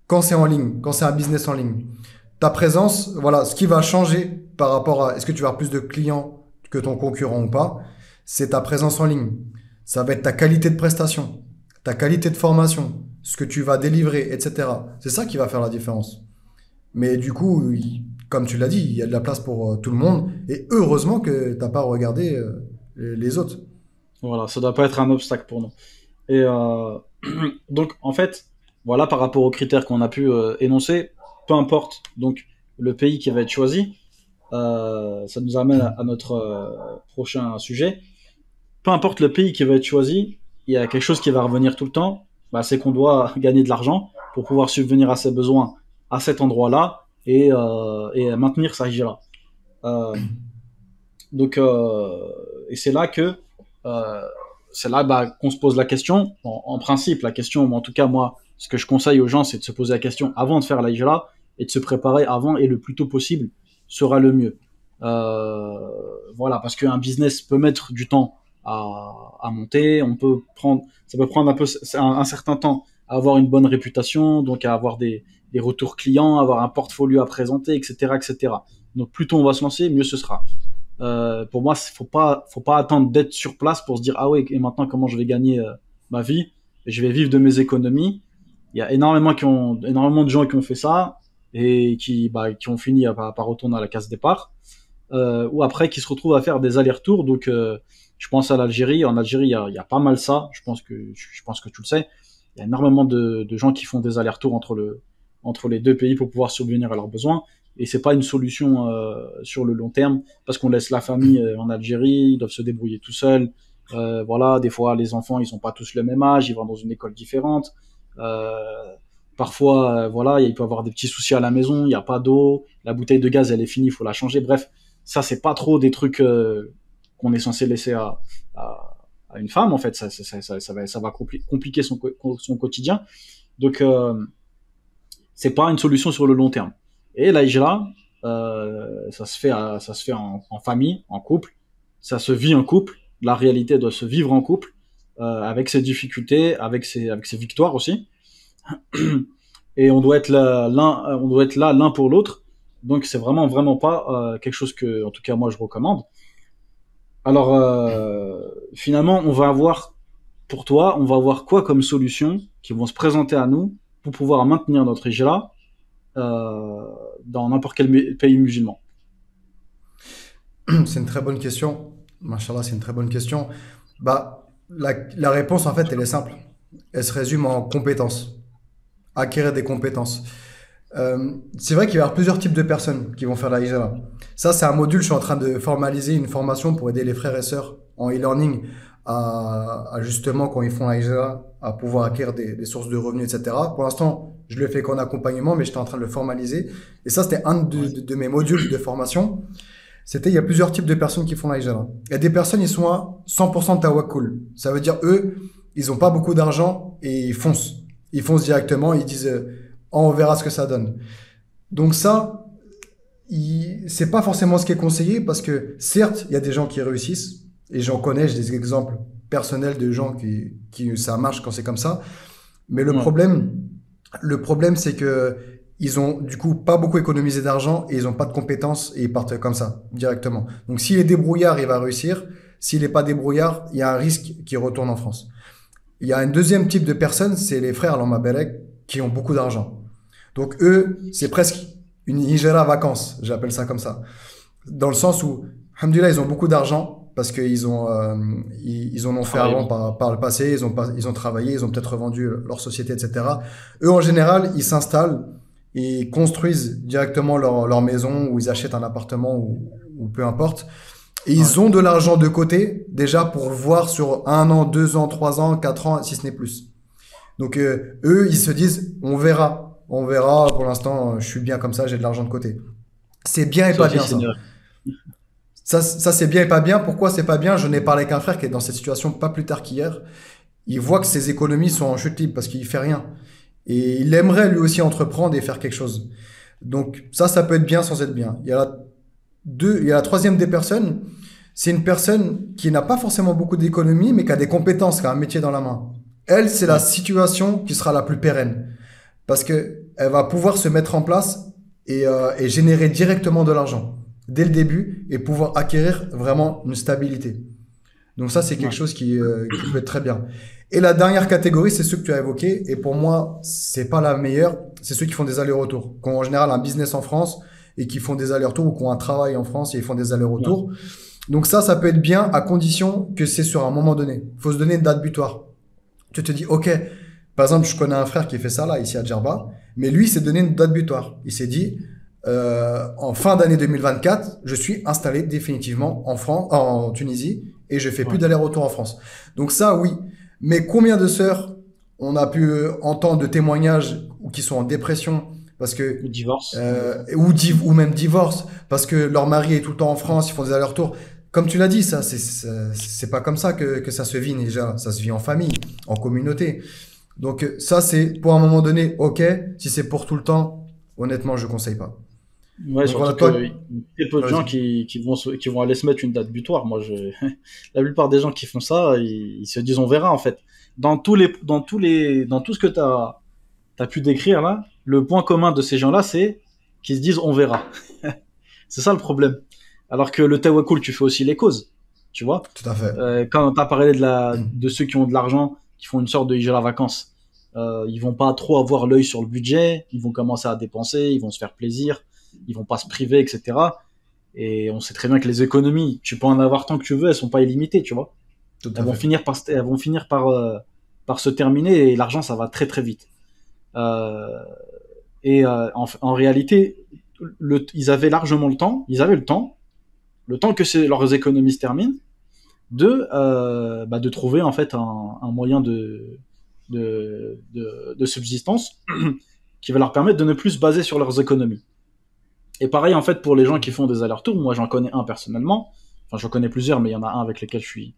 quand c'est en ligne, quand c'est un business en ligne. Ta présence, voilà, ce qui va changer par rapport à est-ce que tu vas avoir plus de clients que ton concurrent ou pas, c'est ta présence en ligne. Ça va être ta qualité de prestation, ta qualité de formation, ce que tu vas délivrer, etc. C'est ça qui va faire la différence. Mais du coup, comme tu l'as dit, il y a de la place pour tout le monde. Et heureusement que t'as pas regardé les autres. voilà, ça doit pas être un obstacle pour nous. Et donc, en fait, voilà, par rapport aux critères qu'on a pu énoncer, peu importe donc le pays qui va être choisi, ça nous amène à notre prochain sujet. Peu importe le pays qui va être choisi, il y a quelque chose qui va revenir tout le temps, bah, c'est qu'on doit gagner de l'argent pour pouvoir subvenir à ses besoins à cet endroit-là et maintenir sa hijra. Euh, et c'est là que euh, c'est là bah, qu'on se pose la question. En principe, la question, en tout cas moi, ce que je conseille aux gens, c'est de se poser la question avant de faire la hijra et de se préparer avant et le plus tôt possible sera le mieux. Euh, voilà, parce qu'un business peut mettre du temps à monter, ça peut prendre un certain temps à avoir une bonne réputation, donc à avoir des retours clients, avoir un portfolio à présenter, etc., etc. Donc plus tôt on va se lancer, mieux ce sera. Pour moi, faut pas attendre d'être sur place pour se dire ah ouais et maintenant comment je vais gagner ma vie, je vais vivre de mes économies. Il y a énormément de gens qui ont fait ça et qui ont fini par retourner à la case départ ou après qui se retrouvent à faire des allers-retours. Donc je pense à l'Algérie. En Algérie, il y a pas mal ça. Je pense que tu le sais. Il y a énormément de gens qui font des allers-retours entre les deux pays pour pouvoir subvenir à leurs besoins. Et c'est pas une solution sur le long terme parce qu'on laisse la famille en Algérie, ils doivent se débrouiller tout seuls. Voilà, des fois les enfants ils sont pas tous le même âge, ils vont dans une école différente. Euh, Parfois, voilà, il peut y avoir des petits soucis à la maison, il n'y a pas d'eau, la bouteille de gaz elle est finie, il faut la changer. Bref, ça c'est pas trop des trucs qu'on est censé laisser à, à une femme en fait. Ça va compliquer son quotidien. Donc c'est pas une solution sur le long terme. Et la hijra, ça se fait en famille, en couple, ça se vit en couple. La réalité doit se vivre en couple, avec ses difficultés, avec ses victoires aussi. Et on doit être là l'un pour l'autre. Donc c'est vraiment pas quelque chose que, en tout cas moi je recommande. Alors finalement, on va avoir pour toi, on va avoir quoi comme solution qui vont se présenter à nous pour pouvoir maintenir notre hijra euh, dans n'importe quel pays musulman? C'est une très bonne question. Machallah, c'est une très bonne question. Bah, la réponse, en fait, elle est simple. Elle se résume en compétences. Acquérir des compétences. C'est vrai qu'il va y avoir plusieurs types de personnes qui vont faire la hijra. Ça, c'est un module. Je suis en train de formaliser une formation pour aider les frères et sœurs en e-learning à justement, quand ils font la hijra, à pouvoir acquérir des sources de revenus, etc. Pour l'instant, je le fais qu'en accompagnement, mais j'étais en train de le formaliser. Et ça, c'était un Ouais. de mes modules de formation. C'était, il y a plusieurs types de personnes qui font la hijra. Il y a des personnes, ils sont à 100% tawakkul. Ça veut dire, eux, ils ont pas beaucoup d'argent et ils foncent. Ils foncent directement, ils disent, on verra ce que ça donne. Donc ça, c'est pas forcément ce qui est conseillé parce que certes, il y a des gens qui réussissent et j'en connais, j'ai des exemples personnels de gens qui ça marche quand c'est comme ça. Mais Ouais. le problème, c'est que ils ont du coup pas beaucoup économisé d'argent et ils ont pas de compétences et ils partent comme ça directement. Donc s'il est débrouillard, il va réussir. S'il est pas débrouillard, il y a un risque qu'il retourne en France. Il y a un deuxième type de personnes, c'est les frères Lama Belek qui ont beaucoup d'argent. Donc eux, c'est presque une hijra vacances, j'appelle ça comme ça. Dans le sens où, alhamdoulilah, ils ont beaucoup d'argent parce qu'ils ont, ils en ont fait Travailler, avant oui. par le passé, ils ont travaillé, ils ont peut-être revendu leur société, etc. Eux, en général, ils s'installent, ils construisent directement leur maison ou ils achètent un appartement ou peu importe. Et Ouais. ils ont de l'argent de côté déjà pour voir sur 1 an, 2 ans, 3 ans, 4 ans, si ce n'est plus. Donc eux, ils se disent, on verra. Pour l'instant, je suis bien comme ça, j'ai de l'argent de côté. C'est bien et Ça pas aussi, bien c'est une ça. erreur. Ça c'est bien et pas bien. Pourquoi c'est pas bien? Je n'ai parlé avec un frère qui est dans cette situation pas plus tard qu'hier. Il voit que ses économies sont en chute libre parce qu'il fait rien. Et il aimerait lui aussi entreprendre et faire quelque chose. Donc ça peut être bien sans être bien. Il y a la troisième des personnes. C'est une personne qui n'a pas forcément beaucoup d'économies, mais qui a des compétences, qui a un métier dans la main. Elle, c'est la Ouais. situation qui sera la plus pérenne. Parce que elle va pouvoir se mettre en place et générer directement de l'argent dès le début et pouvoir acquérir vraiment une stabilité. Donc ça, c'est quelque Ouais. chose qui peut être très bien. Et la dernière catégorie, c'est ceux que tu as évoqués. Et pour moi, c'est pas la meilleure. C'est ceux qui font des allers-retours, qui ont en général un business en France et qui font des allers-retours ou qui ont un travail en France et ils font des Ouais. allers-retours. Donc ça peut être bien à condition que c'est sur un moment donné. Il faut se donner une date butoir. Tu te dis, OK, par exemple, je connais un frère qui fait ça là, ici à Djerba, mais lui, il s'est donné une date butoir. Il s'est dit, en fin d'année 2024, je suis installé définitivement en France, en Tunisie, et je fais plus Ouais. d'aller-retour en France. Donc ça, oui. Mais combien de sœurs on a pu entendre de témoignages ou qui sont en dépression parce que Le divorce. Ouais. ou même divorce parce que leur mari est tout le temps en France, ils font des allers-retours. Comme tu l'as dit, c'est pas comme ça que ça se vit déjà. Ça se vit en famille, en communauté. Donc ça, c'est pour un moment donné, ok. Si c'est pour tout le temps, honnêtement, je conseille pas. Ouais, Donc voilà, surtout que toi, y a très peu de gens vas-y. qui vont aller se mettre une date butoir. La plupart des gens qui font ça, ils se disent on verra en fait. Dans tout ce que t'as pu décrire là, le point commun de ces gens-là, c'est qu'ils se disent on verra. C'est ça le problème. Alors que le tawakkul, tu fais aussi les causes. Tu vois? Tout à fait. Quand t'as parlé de ceux qui ont de l'argent, qui font une sorte de hijra vacances, ils vont pas trop avoir l'œil sur le budget, ils vont commencer à dépenser, ils vont se faire plaisir, ils vont pas se priver, etc. Et on sait très bien que les économies, tu peux en avoir tant que tu veux, elles sont pas illimitées, tu vois. Tout à fait. Elles vont finir par se terminer et l'argent, ça va très très vite. Euh, en réalité, ils avaient largement le temps, le temps que leurs économies se terminent, de trouver en fait un moyen de subsistance qui va leur permettre de ne plus se baser sur leurs économies. Et pareil en fait pour les gens qui font des allers-retours, moi j'en connais un personnellement, enfin j'en connais plusieurs, mais il y en a un avec lesquels je suis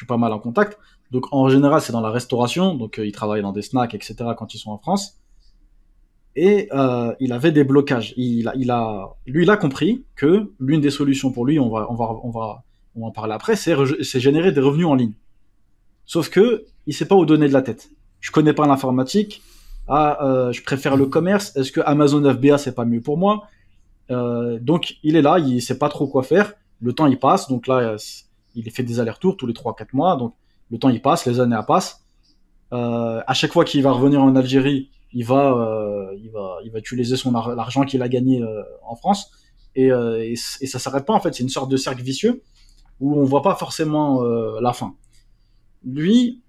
pas mal en contact. Donc en général c'est dans la restauration, donc ils travaillent dans des snacks, etc. quand ils sont en France. Et il avait des blocages. Lui, il a compris que l'une des solutions pour lui, on va en parler après, c'est générer des revenus en ligne. Sauf que il sait pas où donner de la tête. Je connais pas l'informatique. Je préfère le commerce. Est-ce que Amazon FBA c'est pas mieux pour moi? Donc il est là, il sait pas trop quoi faire. Le temps il passe, donc là il fait des allers-retours tous les 3 4 mois. Donc le temps il passe, les années passent. À chaque fois qu'il va revenir en Algérie, il va utiliser l'argent qu'il a gagné en France. Et ça s'arrête pas en fait. C'est une sorte de cercle vicieux où on voit pas forcément la fin. Lui,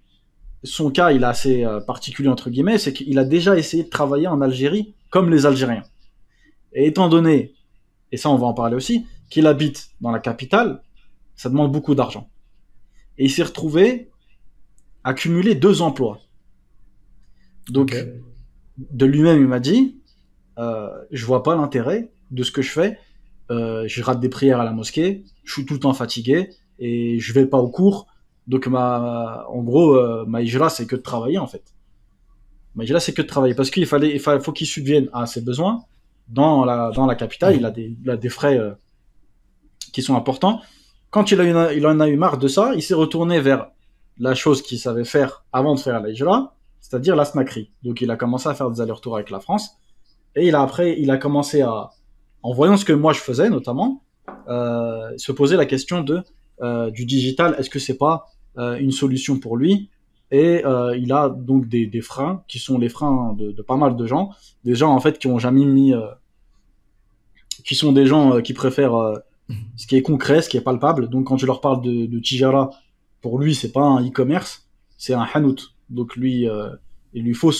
son cas, il est assez particulier entre guillemets, c'est qu'il a déjà essayé de travailler en Algérie comme les Algériens. Et étant donné, et ça on va en parler aussi, qu'il habite dans la capitale, ça demande beaucoup d'argent. Et il s'est retrouvé à cumuler 2 emplois. Ok. Donc, de lui-même, il m'a dit, je vois pas l'intérêt de ce que je fais. Je rate des prières à la mosquée, je suis tout le temps fatigué et je vais pas au cours. Donc, en gros, ma hijra, c'est que de travailler en fait. Ma hijra, c'est que de travailler parce faut qu'il subvienne à ses besoins dans la capitale. Il a des frais qui sont importants. Quand il en a eu marre de ça, il s'est retourné vers la chose qu'il savait faire avant de faire la hijra, c'est-à-dire la snackerie. Donc, il a commencé à faire des allers-retours avec la France. Et il a commencé à, en voyant ce que moi je faisais notamment, se poser la question du digital. Est-ce que c'est pas une solution pour lui? Et il a donc des freins qui sont les freins de pas mal de gens, des gens en fait qui ont jamais mis, qui sont des gens qui préfèrent ce qui est concret, ce qui est palpable. Donc quand je leur parle de Tijara, pour lui c'est pas un e-commerce, c'est un hanout. Donc lui, il lui faut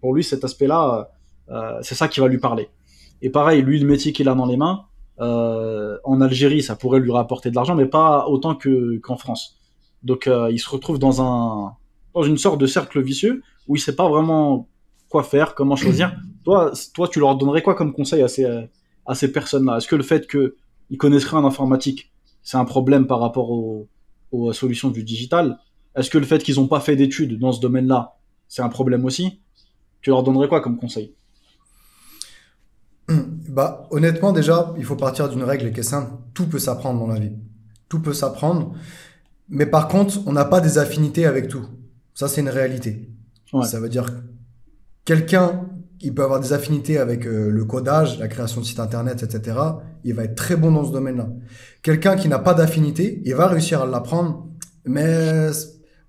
pour lui cet aspect-là, c'est ça qui va lui parler. Et pareil, lui, le métier qu'il a dans les mains, en Algérie, ça pourrait lui rapporter de l'argent, mais pas autant qu'en France. Donc, il se retrouve dans une sorte de cercle vicieux où il sait pas vraiment quoi faire, comment choisir. Toi, tu leur donnerais quoi comme conseil à ces personnes-là? Est-ce que le fait qu'ils connaissent rien en informatique, c'est un problème par rapport aux solutions du digital? Est-ce que le fait qu'ils n'ont pas fait d'études dans ce domaine-là, c'est un problème aussi? Tu leur donnerais quoi comme conseil? Bah, honnêtement, déjà, il faut partir d'une règle qui est simple. Tout peut s'apprendre dans la vie. Tout peut s'apprendre. Mais par contre, on n'a pas des affinités avec tout. Ça, c'est une réalité. Ouais, Ça veut dire que quelqu'un, il peut avoir des affinités avec le codage, la création de sites internet, etc. Il va être très bon dans ce domaine-là. Quelqu'un qui n'a pas d'affinité, il va réussir à l'apprendre, mais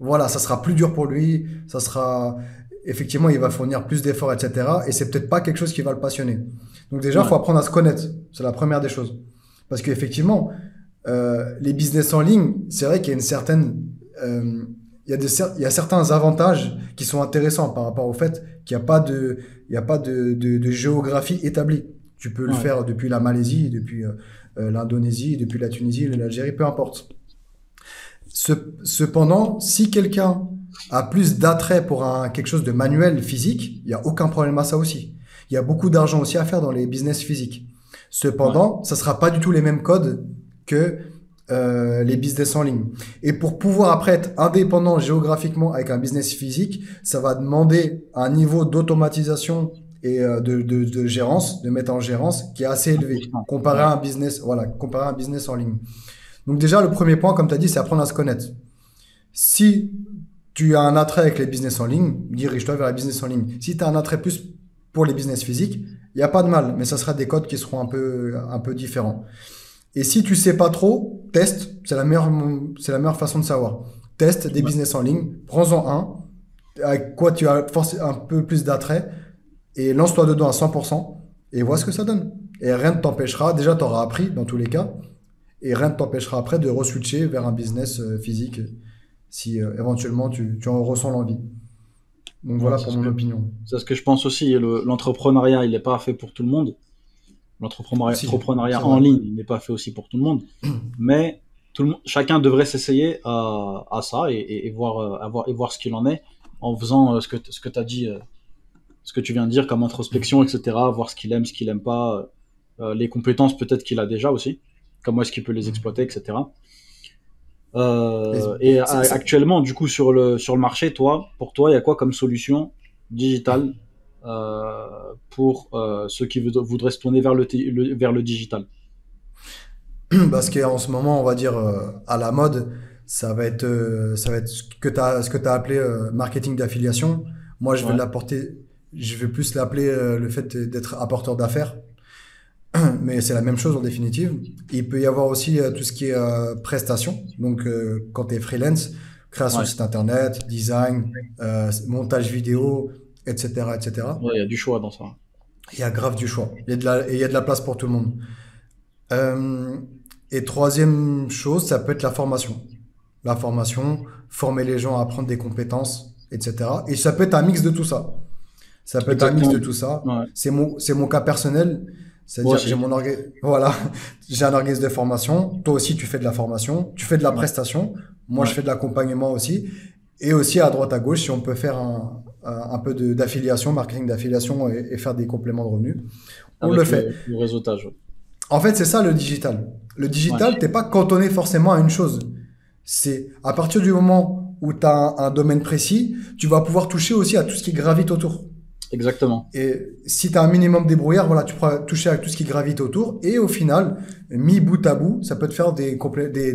voilà, ça sera plus dur pour lui. Ça sera, effectivement, il va fournir plus d'efforts, etc. Et c'est peut-être pas quelque chose qui va le passionner. Donc déjà, il ouais, faut apprendre à se connaître. C'est la première des choses. Parce qu'effectivement, les business en ligne, c'est vrai qu'il y a une certaine, il y a certains avantages qui sont intéressants par rapport au fait qu'il n'y a pas il y a pas de géographie établie. Tu peux le ouais. faire depuis la Malaisie, depuis l'Indonésie, depuis la Tunisie, l'Algérie, peu importe. Cependant, si quelqu'un a plus d'attrait pour quelque chose de manuel, physique, il n'y a aucun problème à ça aussi. Il y a beaucoup d'argent aussi à faire dans les business physiques. Ouais. Cependant, ça sera pas du tout les mêmes codes que les business en ligne. Et pour pouvoir après être indépendant géographiquement avec un business physique, ça va demander un niveau d'automatisation et de gérance, de mettre en gérance qui est assez élevé Important. comparé à Ouais. un business, voilà, comparé à un business en ligne. Donc déjà, le premier point, comme tu as dit, c'est apprendre à se connaître. Si tu as un attrait avec les business en ligne, dirige-toi vers les business en ligne. Si tu as un attrait plus pour les business physiques, il n'y a pas de mal, mais ça sera des codes qui seront un peu différents. Et si tu sais pas trop, teste, c'est la meilleure façon de savoir. Teste des Ouais. business en ligne, prends-en un, avec quoi tu as un peu plus d'attrait, et lance-toi dedans à 100%, et vois ce que ça donne. Et rien ne t'empêchera, déjà tu auras appris dans tous les cas, et rien ne t'empêchera après de re-switcher vers un business physique si éventuellement tu en ressens l'envie. Donc Ouais, voilà pour mon opinion. c'est ce que je pense aussi. L'entrepreneuriat, il n'est pas fait pour tout le monde. Si, c'est L'entrepreneuriat en vrai. ligne, il n'est pas fait aussi pour tout le monde. Mais chacun devrait s'essayer à ça et voir, et voir ce qu'il en est en faisant ce que tu as dit, ce que tu viens de dire comme introspection, etc. Voir ce qu'il aime pas, les compétences peut-être qu'il a déjà aussi, comment est-ce qu'il peut les exploiter, etc. Et Actuellement, du coup, sur le marché, pour toi, il y a quoi comme solution digitale pour ceux qui voudraient se tourner vers vers le digital? parce qu'en ce moment, on va dire à la mode, ça va être ce que tu as appelé marketing d'affiliation. Moi, Ouais, je vais plus l'appeler le fait d'être apporteur d'affaires, mais c'est la même chose en définitive. Il peut y avoir aussi tout ce qui est prestation. Donc, quand tu es freelance, Création de Ouais. site internet, design, montage vidéo, etc., etc. Ouais, il y a du choix dans ça. Il y a grave du choix. Et il y a de la place pour tout le monde. Euh, et troisième chose, ça peut être la formation. La formation, former les gens à apprendre des compétences, etc. Et ça peut être un mix de tout ça. Ça peut être un mix de Exactement. tout ça. Ouais. C'est mon cas personnel. Moi C'est-à-dire que aussi. voilà, j'ai un organisme de formation. Toi aussi, tu fais de la formation. Tu fais de la Ouais. prestation. Moi, je Ouais. fais de l'accompagnement aussi. Et aussi, à droite, à gauche, si on peut faire un peu d'affiliation, marketing d'affiliation et faire des compléments de revenus, on le Avec fait. le réseautage. Ouais. En fait, c'est ça le digital. Le Ouais. digital, t'es pas cantonné forcément à une chose. C'est à partir du moment où tu as un domaine précis, tu vas pouvoir toucher aussi à tout ce qui gravite autour. Exactement. Et si tu as un minimum débrouillard, voilà, tu pourras toucher à tout ce qui gravite autour. Et au final, mis bout à bout, ça peut te faire des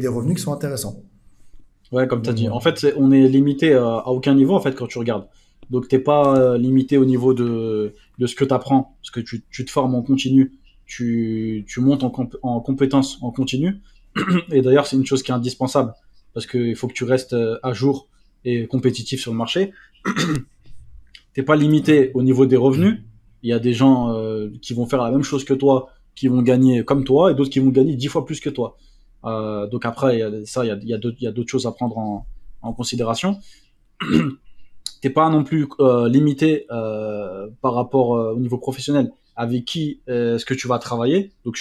revenus qui sont intéressants. Ouais, comme tu as Donc dit. En voilà. fait, on est limité à aucun niveau en fait quand tu regardes. Donc t'es pas limité au niveau de ce que tu apprends, parce que tu te formes en continu, tu montes en compétences en continu. Et d'ailleurs, c'est une chose qui est indispensable, parce qu'il faut que tu restes à jour et compétitif sur le marché. T'es pas limité au niveau des revenus. Il y a des gens qui vont faire la même chose que toi, qui vont gagner comme toi, et d'autres qui vont gagner 10 fois plus que toi. Donc après, il y a d'autres choses à prendre en considération. T'es pas non plus limité par rapport au niveau professionnel avec qui est-ce que tu vas travailler. Donc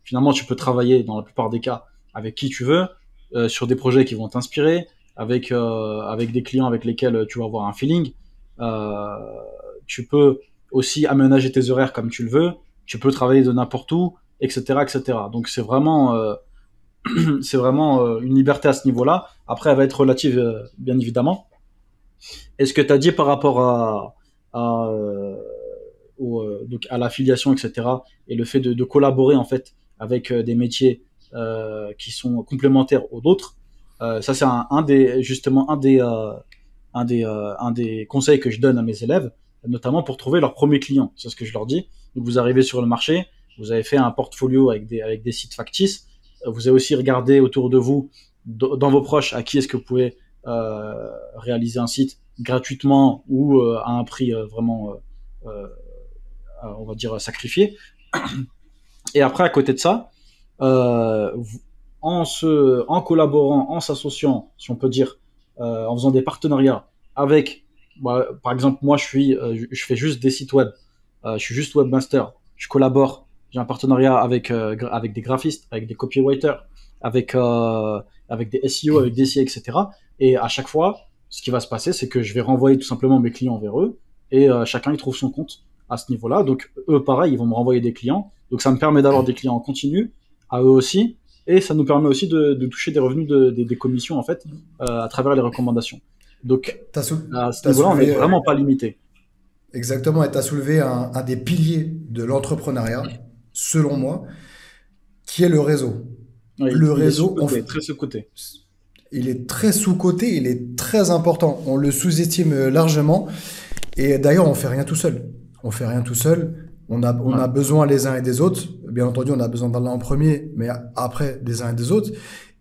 finalement, tu peux travailler dans la plupart des cas avec qui tu veux, sur des projets qui vont t'inspirer, avec des clients avec lesquels tu vas avoir un feeling. Euh, Tu peux aussi aménager tes horaires comme tu le veux. Tu peux travailler de n'importe où, etc., etc. Donc c'est vraiment une liberté à ce niveau-là. Après, elle va être relative, bien évidemment. Et ce que tu as dit par rapport à, donc à l'affiliation, etc., et le fait de collaborer en fait avec des métiers qui sont complémentaires aux autres, ça c'est justement un des conseils que je donne à mes élèves, notamment pour trouver leur premier client. C'est ce que je leur dis. Donc vous arrivez sur le marché, vous avez fait un portfolio avec des sites factices, vous avez aussi regardé autour de vous, dans vos proches, à qui est-ce que vous pouvez réaliser un site gratuitement ou à un prix vraiment, on va dire, sacrifié. Et après, à côté de ça, euh, en collaborant, en s'associant, si on peut dire, en faisant des partenariats avec, bah, par exemple, moi, je fais juste des sites web, je suis juste webmaster, je collabore, j'ai un partenariat avec des graphistes, avec des copywriters, avec, euh, avec des SEO, avec des SIA, etc. Et à chaque fois, ce qui va se passer, c'est que je vais renvoyer tout simplement mes clients vers eux, et chacun y trouve son compte à ce niveau-là. Donc, eux, pareil, ils vont me renvoyer des clients. Donc, ça me permet d'avoir des clients en continu, à eux aussi, et ça nous permet aussi de toucher des revenus des commissions en fait à travers les recommandations. Donc T'as sou- à ce t'as niveau-là, on n'est soulevé, vraiment pas limité. exactement, et tu as soulevé un des piliers de l'entrepreneuriat, selon moi, qui est le réseau. Oui, Le il est réseau, sous-coté, très sous-coté. il est très sous-coté, il est très important. On le sous-estime largement. Et d'ailleurs, on fait rien tout seul. On fait rien tout seul. On Ouais. a besoin les uns et des autres. Bien entendu, on a besoin d'Allah en premier, mais après des uns et des autres.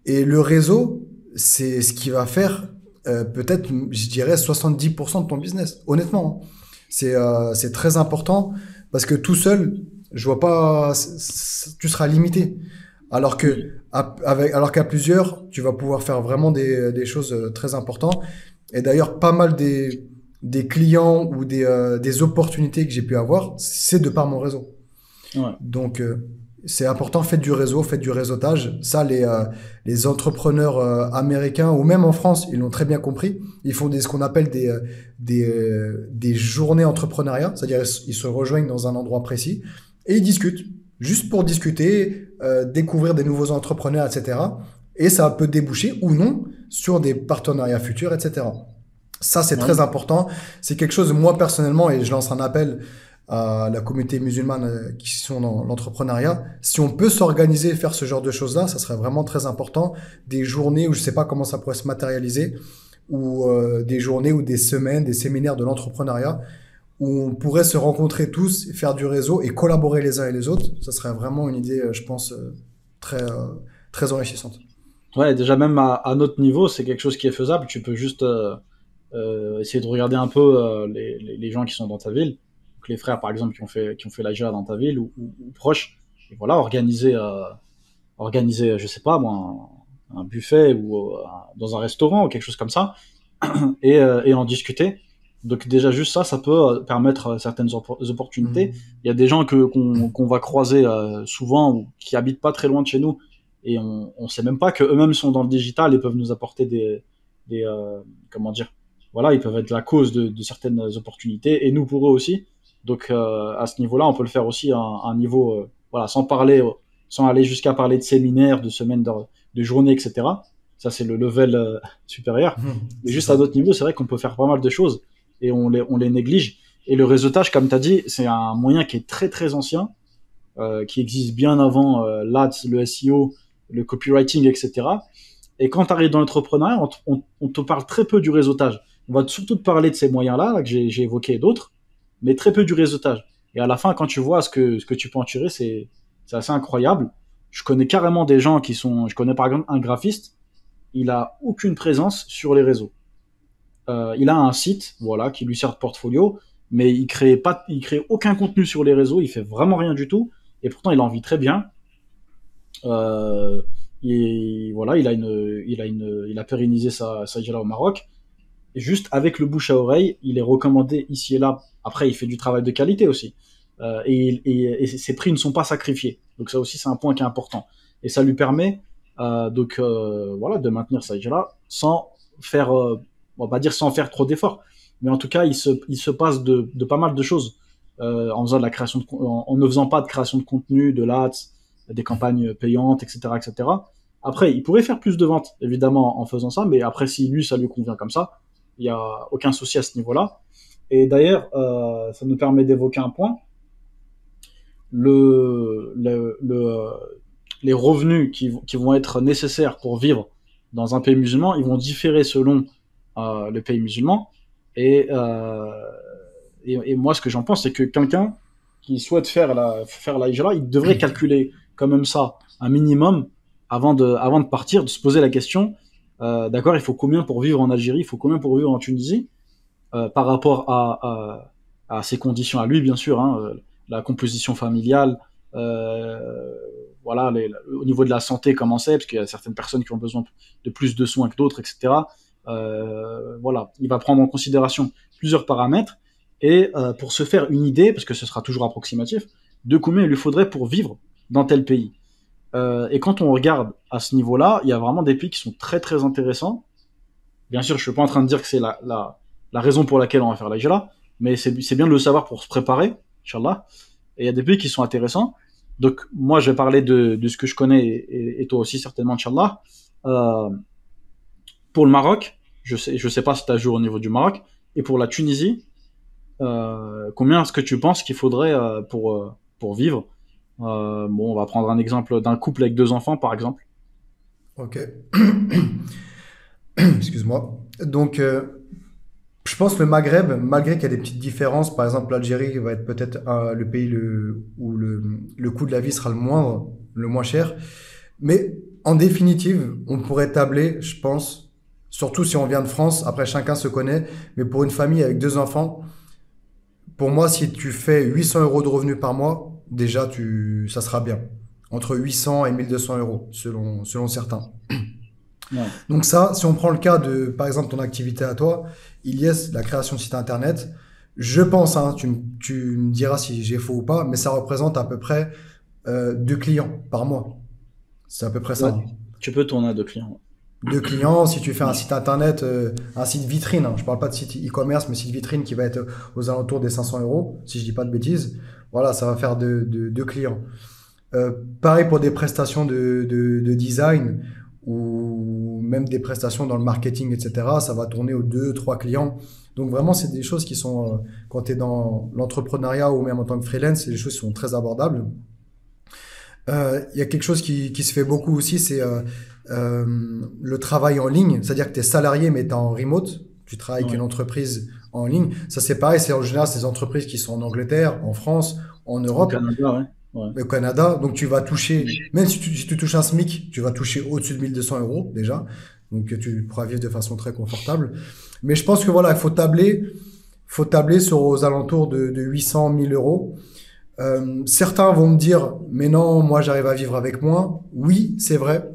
Et le réseau, c'est ce qui va faire peut-être, je dirais, 70% de ton business. Honnêtement, hein. C'est très important parce que tout seul, je vois pas, tu seras limité. Alors que Oui. alors qu'à plusieurs, tu vas pouvoir faire vraiment des choses très importantes. Et d'ailleurs, pas mal des clients ou des opportunités que j'ai pu avoir, c'est de par mon réseau. Ouais. Donc, c'est important, faites du réseau, faites du réseautage. Ça, les entrepreneurs américains ou même en France, ils l'ont très bien compris. Ils font ce qu'on appelle des journées entrepreneuriat, c'est-à-dire ils se rejoignent dans un endroit précis et ils discutent, juste pour discuter, découvrir des nouveaux entrepreneurs, etc. Et ça peut déboucher ou non sur des partenariats futurs, etc. Ça, c'est Ouais. très important. C'est quelque chose, moi personnellement, et je lance un appel à la communauté musulmane qui sont dans l'entrepreneuriat. Si on peut s'organiser et faire ce genre de choses-là, ça serait vraiment très important. Des journées où je sais pas comment ça pourrait se matérialiser, ou des journées ou des semaines, des séminaires de l'entrepreneuriat, où on pourrait se rencontrer tous, faire du réseau et collaborer les uns et les autres. Ça serait vraiment une idée, je pense, très, très enrichissante. Ouais, déjà même à notre niveau, c'est quelque chose qui est faisable. Tu peux juste essayer de regarder un peu les gens qui sont dans ta ville. Donc, les frères, par exemple, qui ont fait la JA dans ta ville ou proches. Et voilà, organiser, je sais pas moi, un buffet ou dans un restaurant ou quelque chose comme ça, et en discuter. Donc déjà juste ça, ça peut permettre certaines opportunités. Mhm. Il y a des gens qu'on va croiser souvent ou qui habitent pas très loin de chez nous et on sait même pas que eux-mêmes sont dans le digital et peuvent nous apporter des comment dire, voilà, ils peuvent être la cause de certaines opportunités et nous pour eux aussi. Donc à ce niveau-là, on peut le faire aussi à un niveau voilà, sans aller jusqu'à parler de séminaires, de semaines de journées, etc. Ça c'est le level supérieur. Mhm. Mais C'est juste à ça. d'autres niveaux, c'est vrai qu'on peut faire pas mal de choses et on les néglige. Et le réseautage, comme tu as dit, c'est un moyen qui est très très ancien, qui existe bien avant l'ADS, le SEO, le copywriting, etc. Et quand tu arrives dans l'entrepreneuriat, on te parle très peu du réseautage. On va surtout te parler de ces moyens-là, là, que j'ai évoqués et d'autres, mais très peu du réseautage. Et à la fin, quand tu vois ce que tu peux en tirer, c'est assez incroyable. Je connais carrément des gens qui sont. Je connais par exemple un graphiste, il a aucune présence sur les réseaux. Il a un site, voilà, qui lui sert de portfolio, mais il crée aucun contenu sur les réseaux, il fait vraiment rien du tout, et pourtant il en vit très bien. Euh, voilà, il a pérennisé sa Jira au Maroc. Et juste avec le bouche à oreille, il est recommandé ici et là. Après, il fait du travail de qualité aussi. Et ses prix ne sont pas sacrifiés. Donc ça aussi, c'est un point qui est important. Et ça lui permet voilà, de maintenir sa Jira sans faire, on va pas dire sans faire trop d'efforts. Mais en tout cas, il se passe de pas mal de choses en faisant de la création en ne faisant pas de création de contenu, de l'ADS, des campagnes payantes, etc., etc. Après, il pourrait faire plus de ventes, évidemment, en faisant ça, mais après, si lui, ça lui convient comme ça, il n'y a aucun souci à ce niveau-là. Et d'ailleurs, ça nous permet d'évoquer un point. Le, le, le, les revenus qui vont être nécessaires pour vivre dans un pays musulman, ils vont différer selon le pays musulman. Et, euh, et moi, ce que j'en pense, c'est que quelqu'un qui souhaite faire la hijra, il devrait calculer quand même ça, un minimum, avant de partir, de se poser la question, d'accord, il faut combien pour vivre en Algérie, il faut combien pour vivre en Tunisie, par rapport à ses conditions à lui, bien sûr, hein, la composition familiale, euh, voilà, au niveau de la santé, comment c'est, parce qu'il y a certaines personnes qui ont besoin de plus de soins que d'autres, etc. Voilà, il va prendre en considération plusieurs paramètres et pour se faire une idée, parce que ce sera toujours approximatif, de combien il lui faudrait pour vivre dans tel pays. Et quand on regarde à ce niveau-là, il y a vraiment des pays qui sont très très intéressants. Bien sûr, je suis pas en train de dire que c'est la raison pour laquelle on va faire la hijra, mais c'est bien de le savoir pour se préparer, Inch'Allah. Et il y a des pays qui sont intéressants. Donc, moi, je vais parler de ce que je connais, et toi aussi, certainement, Inch'Allah. Euh, pour le Maroc, je sais pas si tu as joué au niveau du Maroc, et pour la Tunisie, combien est-ce que tu penses qu'il faudrait pour vivre bon, on va prendre un exemple d'un couple avec deux enfants, par exemple. Ok. Excuse-moi. Donc, je pense que le Maghreb, malgré qu'il y a des petites différences, par exemple l'Algérie va être peut-être le pays où le coût de la vie sera le moindre, le moins cher. Mais en définitive, on pourrait tabler, je pense, surtout si on vient de France, après chacun se connaît, mais pour une famille avec deux enfants, pour moi, si tu fais 800 euros de revenus par mois, déjà, ça sera bien. Entre 800 et 1200 euros, selon certains. Ouais. Donc ça, si on prend le cas de, par exemple, ton activité à toi, Ilyes, la création de site internet, je pense, hein, tu me diras si j'ai faux ou pas, mais ça représente à peu près 2 clients par mois. C'est à peu près ça, Ouais, hein. tu peux tourner à deux clients. 2 clients, si tu fais un site internet, un site vitrine, hein, je parle pas de site e-commerce, mais site vitrine qui va être aux alentours des 500 euros, si je dis pas de bêtises, voilà, ça va faire 2 clients. Pareil pour des prestations de design ou même des prestations dans le marketing, etc. Ça va tourner aux 2, 3 clients. Donc vraiment, c'est des choses qui sont, quand tu es dans l'entrepreneuriat ou même en tant que freelance, c'est des choses qui sont très abordables. Il y a quelque chose qui se fait beaucoup aussi, c'est le travail en ligne. C'est-à-dire que tu es salarié, mais tu es en remote. Tu travailles avec une Ouais. entreprise en ligne. Ça, c'est pareil. C'est en général ces entreprises qui sont en Angleterre, en France, en Au Europe. Canada, ouais. Ouais. au Canada. Donc, tu vas toucher, même si tu touches un SMIC, tu vas toucher au-dessus de 1 200 € déjà. Donc, tu pourras vivre de façon très confortable. Mais je pense que voilà, il faut tabler sur aux alentours de 800 000 euros. Certains vont me dire, mais non, moi j'arrive à vivre avec moins. Oui, c'est vrai.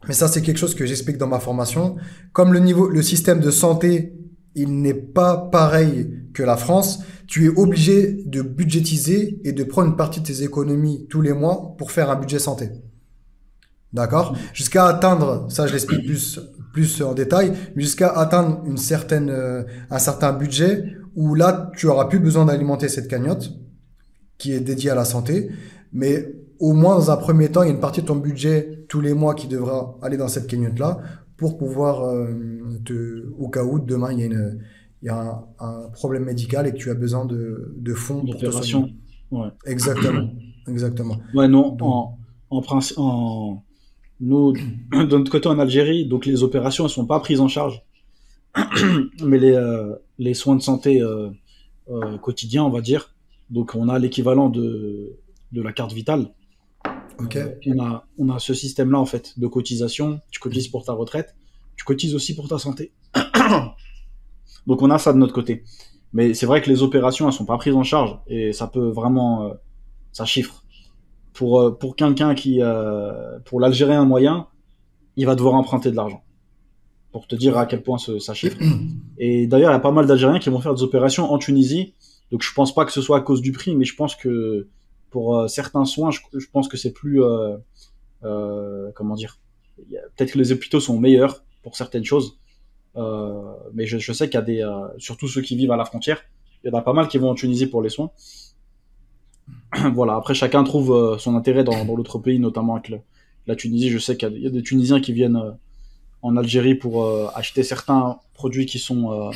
Mais ça, c'est quelque chose que j'explique dans ma formation. Comme le système de santé, il n'est pas pareil que la France, tu es obligé de budgétiser et de prendre une partie de tes économies tous les mois pour faire un budget santé. D'accord? Jusqu'à atteindre, ça je l'explique plus en détail, mais jusqu'à atteindre un certain budget où là, tu auras plus besoin d'alimenter cette cagnotte qui est dédiée à la santé. Mais au moins, dans un premier temps, il y a une partie de ton budget tous les mois qui devra aller dans cette cagnotte-là pour pouvoir, au cas où demain il y a un problème médical et que tu as besoin de fonds pour te soigner. D'opération. Ouais. Exactement. Exactement. Ouais, non, Donc, nous, de notre côté en Algérie, donc les opérations, elles sont pas prises en charge, mais les soins de santé quotidiens, on va dire. Donc, on a l'équivalent de la carte vitale. ok. On a ce système-là, en fait, de cotisation. Tu cotises pour ta retraite, tu cotises aussi pour ta santé. Donc, on a ça de notre côté. Mais c'est vrai que les opérations, elles sont pas prises en charge et ça peut vraiment, ça chiffre. Pour quelqu'un pour l'Algérien moyen, il va devoir emprunter de l'argent. Pour te dire à Ouais. quel point ça chiffre. Et d'ailleurs, il y a pas mal d'Algériens qui vont faire des opérations en Tunisie. Donc, je pense pas que ce soit à cause du prix, mais je pense que pour certains soins, je pense que c'est plus, comment dire, peut-être que les hôpitaux sont meilleurs pour certaines choses. Mais je sais qu'il y a surtout ceux qui vivent à la frontière, il y en a pas mal qui vont en Tunisie pour les soins. Voilà. Après, chacun trouve son intérêt dans l'autre pays, notamment avec la Tunisie. Je sais qu'il y a des Tunisiens qui viennent en Algérie pour acheter certains produits qui sont